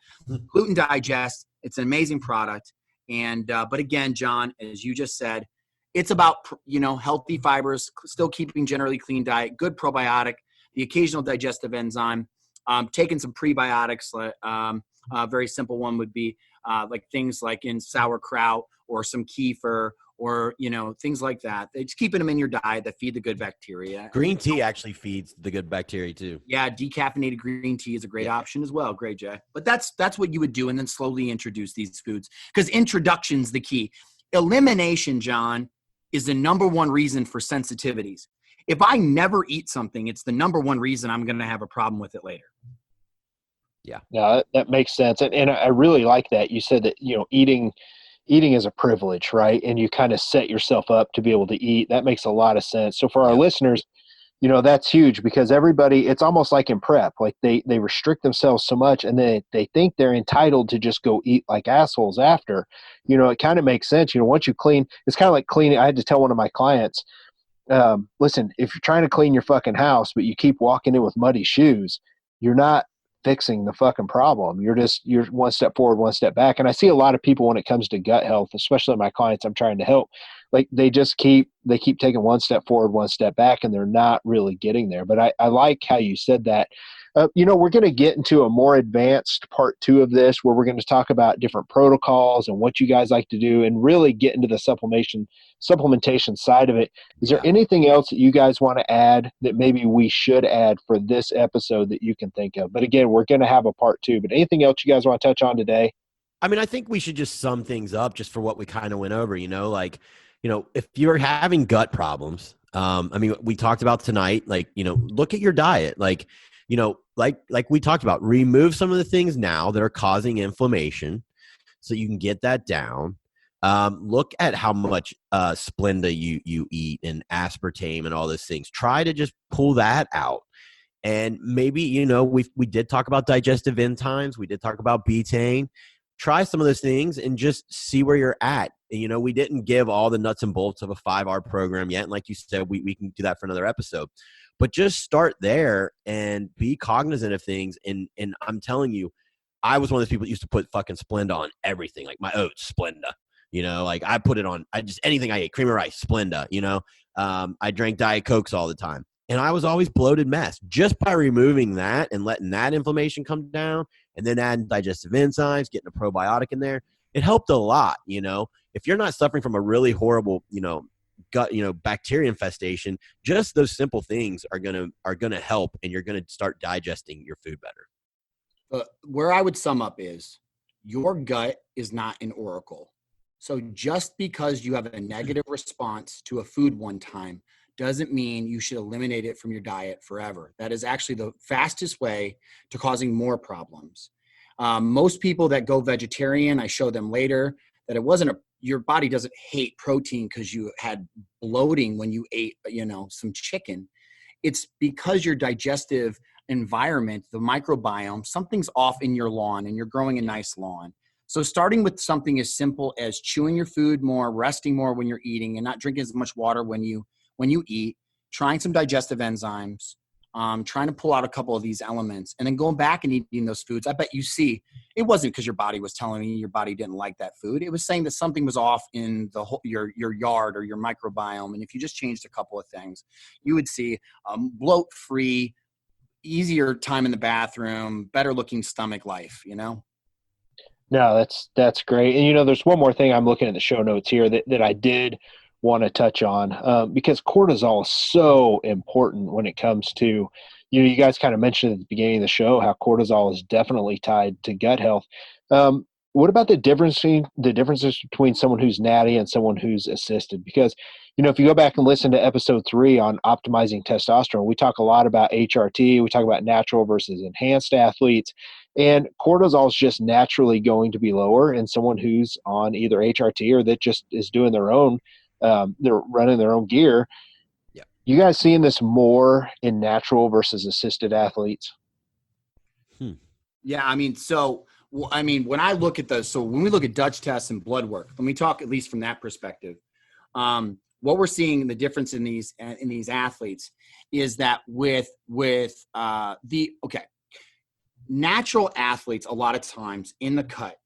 Gluten Digest, it's an amazing product. And, but again, John, as you just said, it's about, healthy fibers, still keeping generally clean diet, good probiotic, the occasional digestive enzyme, taking some prebiotics. A very simple one would be like things like in sauerkraut or some kefir or, things like that. It's keeping them in your diet that feed the good bacteria. Green tea actually feeds the good bacteria too. Yeah, decaffeinated green tea is a great option as well. Great, Jay. But that's what you would do, and then slowly introduce these foods, because introduction's the key. Elimination, John, is the number one reason for sensitivities. If I never eat something, it's the number one reason I'm going to have a problem with it later. Yeah, that makes sense. And I really like that. You said that, eating is a privilege, right? And you kind of set yourself up to be able to eat. That makes a lot of sense. So for our listeners, that's huge, because everybody, it's almost like in prep, like they restrict themselves so much and they think they're entitled to just go eat like assholes after. It kind of makes sense. Once you clean, it's kind of like cleaning. I had to tell one of my clients, listen, if you're trying to clean your fucking house, but you keep walking in with muddy shoes, you're not fixing the fucking problem. You're one step forward, one step back. And I see a lot of people when it comes to gut health, especially my clients I'm trying to help, like they keep taking one step forward, one step back, and they're not really getting there. But I like how you said that. We're going to get into a more advanced part 2 of this, where we're going to talk about different protocols and what you guys like to do and really get into the supplementation side of it. Is there anything else that you guys want to add that maybe we should add for this episode that you can think of? But again, we're going to have a part 2, but anything else you guys want to touch on today? I mean, I think we should just sum things up just for what we kind of went over, if you're having gut problems, we talked about tonight, look at your diet, like we talked about, remove some of the things now that are causing inflammation so you can get that down. Look at how much Splenda you eat and aspartame and all those things. Try to just pull that out. And maybe, we did talk about digestive enzymes. We did talk about betaine. Try some of those things and just see where you're at. And, we didn't give all the nuts and bolts of a 5-hour program yet. And like you said, we can do that for another episode. But just start there and be cognizant of things. And I'm telling you, I was one of those people that used to put fucking Splenda on everything, like my oats, Splenda. I put it on anything I ate, cream of rice, Splenda. I drank Diet Cokes all the time. And I was always bloated mess. Just by removing that and letting that inflammation come down and then adding digestive enzymes, getting a probiotic in there, it helped a lot. If you're not suffering from a really horrible, gut, bacteria infestation, just those simple things are gonna help, and you're gonna start digesting your food better. Where I would sum up is, your gut is not an oracle. So just because you have a negative response to a food one time doesn't mean you should eliminate it from your diet forever. That is actually the fastest way to causing more problems. Most people that go vegetarian, I show them later that it wasn't your body doesn't hate protein because you had bloating when you ate, some chicken. It's because your digestive environment, the microbiome, something's off in your lawn and you're growing a nice lawn. So starting with something as simple as chewing your food more, resting more when you're eating, and not drinking as much water when you eat, trying some digestive enzymes, trying to pull out a couple of these elements, and then going back and eating those foods. I bet you see it wasn't because your body was telling you your body didn't like that food. It was saying that something was off in your yard or your microbiome. And if you just changed a couple of things, you would see bloat-free, easier time in the bathroom, better looking stomach life, No, that's great. And there's one more thing I'm looking at the show notes here that I did want to touch on, because cortisol is so important when it comes to, you guys kind of mentioned at the beginning of the show how cortisol is definitely tied to gut health. What about the differences between someone who's natty and someone who's assisted? Because, if you go back and listen to episode 3 on optimizing testosterone, we talk a lot about HRT. We talk about natural versus enhanced athletes. And cortisol is just naturally going to be lower in someone who's on either HRT or that just is doing their own, they're running their own gear. Yeah. You guys seeing this more in natural versus assisted athletes? Yeah. When I look at when we look at Dutch tests and blood work, let me talk at least from that perspective. what we're seeing the difference in these athletes is that with natural athletes, a lot of times in the cut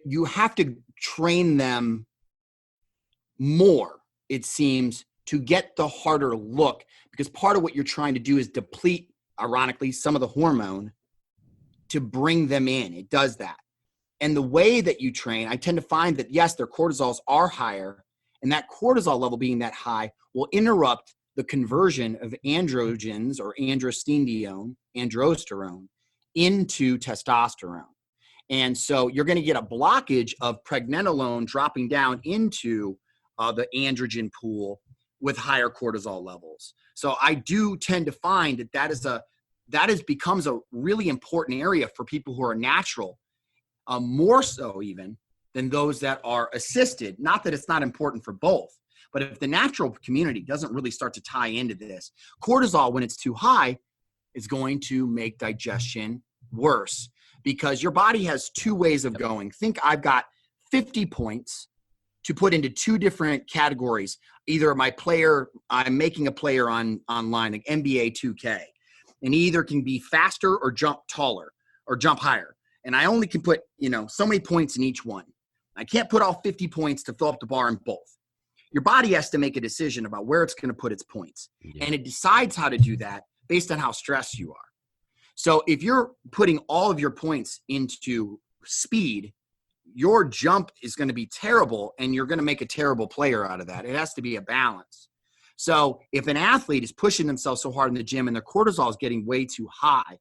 you have to train them more, it seems, to get the harder look, because part of what you're trying to do is deplete, ironically, some of the hormone to bring them in. It does that. And the way that you train, I tend to find that, yes, their cortisols are higher, and that cortisol level being that high will interrupt the conversion of androgens or androstenedione, androsterone, into testosterone. And so you're going to get a blockage of pregnenolone dropping down into the androgen pool with higher cortisol levels. So I do tend to find that becomes a really important area for people who are natural, more so even than those that are assisted. Not that it's not important for both, but if the natural community doesn't really start to tie into this, cortisol, when it's too high, is going to make digestion worse, because your body has two ways of going. Think I've got 50 points to put into two different categories. Either I'm making a player online, like NBA 2K, and he either can be faster or jump taller or jump higher. And I only can put, so many points in each one. I can't put all 50 points to fill up the bar in both. Your body has to make a decision about where it's going to put its points. Yeah. And it decides how to do that based on how stressed you are. So if you're putting all of your points into speed, your jump is going to be terrible, and you're going to make a terrible player out of that. It has to be a balance. So if an athlete is pushing themselves so hard in the gym and their cortisol is getting way too high,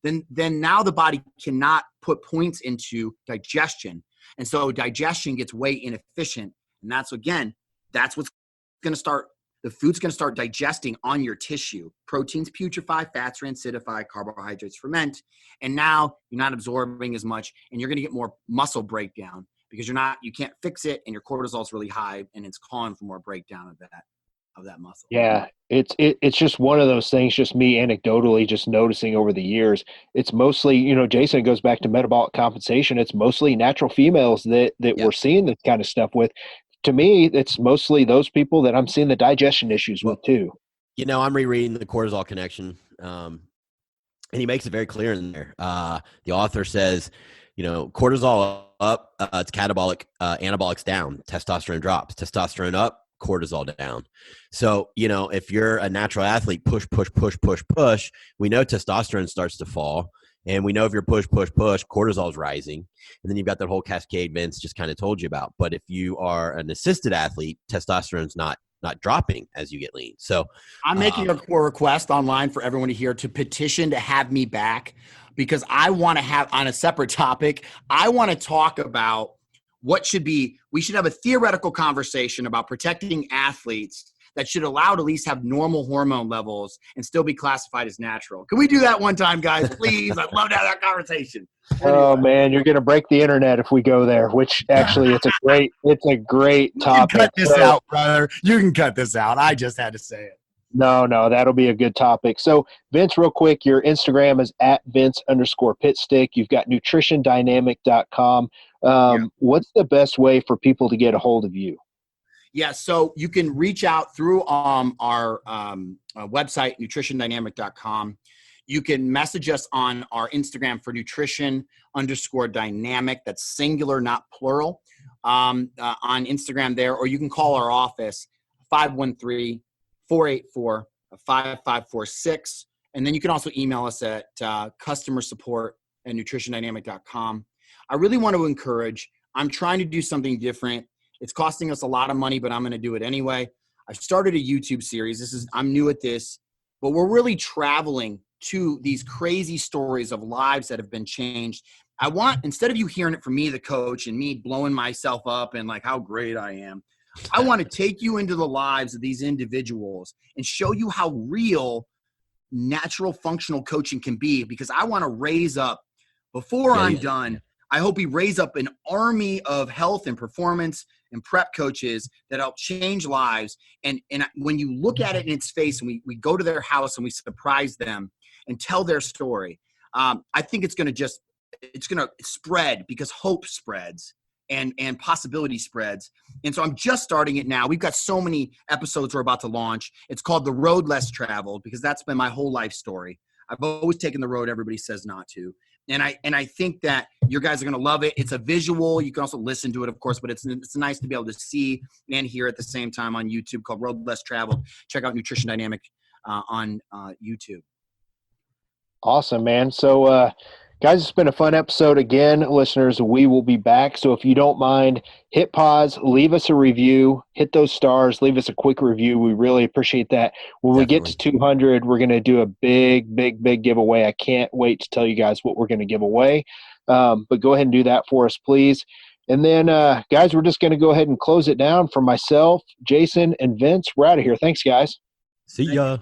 then now the body cannot put points into digestion. And so digestion gets way inefficient. And that's what's going to start. The food's going to start digesting on your tissue. Proteins putrefy, fats rancidify, carbohydrates ferment. And now you're not absorbing as much, and you're going to get more muscle breakdown because you can't fix it, and your cortisol is really high, and it's calling for more breakdown of that muscle. Yeah, it's just one of those things, just me anecdotally just noticing over the years. It's mostly, Jason, it goes back to metabolic compensation. It's mostly natural females that we're seeing this kind of stuff with. To me, it's mostly those people that I'm seeing the digestion issues with too. I'm rereading the cortisol connection, and he makes it very clear in there. The author says, cortisol up, it's catabolic, anabolics down, testosterone drops, testosterone up, cortisol down. So, if you're a natural athlete, push, we know testosterone starts to fall. And we know if you're push, cortisol is rising. And then you've got that whole cascade Vince just kind of told you about. But if you are an assisted athlete, testosterone's not dropping as you get lean. So I'm making a core request online for everyone to hear to petition to have me back, because I want to have, on a separate topic, I want to talk about we should have a theoretical conversation about protecting athletes that should allow to at least have normal hormone levels and still be classified as natural. Can we do that one time, guys? Please. I'd love to have that conversation. Anyway. Oh man, you're going to break the internet if we go there, which actually it's a great topic. You can cut this out, brother. You can cut this out. I just had to say it. No, that'll be a good topic. So Vince, real quick, your Instagram is @Vince_Pitstick. You've got nutritiondynamic.com. What's the best way for people to get a hold of you? Yeah, so you can reach out through our website, nutritiondynamic.com. You can message us on our Instagram for nutrition_dynamic. That's singular, not plural, on Instagram there. Or you can call our office, 513-484-5546. And then you can also email us at customersupport@nutritiondynamic.com. I really want to encourage, I'm trying to do something different. It's costing us a lot of money, but I'm going to do it anyway. I've started a YouTube series. I'm new at this, but we're really traveling to these crazy stories of lives that have been changed. I want, instead of you hearing it from me, the coach, and me blowing myself up and like how great I am, I want to take you into the lives of these individuals and show you how real natural functional coaching can be, because I want to raise up, before I'm done, I hope we raise up an army of health and performance and prep coaches that help change lives. And when you look at it in its face, and we go to their house and we surprise them and tell their story, I think it's going to spread, because hope spreads. and possibility spreads. And so I'm just starting it now. We've got so many episodes we're about to launch. It's called The Road Less Traveled, because that's been my whole life story. I've always taken the road everybody says not to. And I think that you guys are going to love it. It's a visual. You can also listen to it, of course, but it's nice to be able to see and hear at the same time on YouTube, called Road Less Traveled. Check out Nutrition Dynamic on YouTube. Awesome, man. So, guys, it's been a fun episode. Again, listeners, we will be back. So if you don't mind, hit pause, leave us a review, hit those stars, leave us a quick review. We really appreciate that. When we get to 200, we're going to do a big, big, big giveaway. I can't wait to tell you guys what we're going to give away. But go ahead and do that for us, please. And then, guys, we're just going to go ahead and close it down. For myself, Jason, and Vince, we're out of here. Thanks, guys. See ya.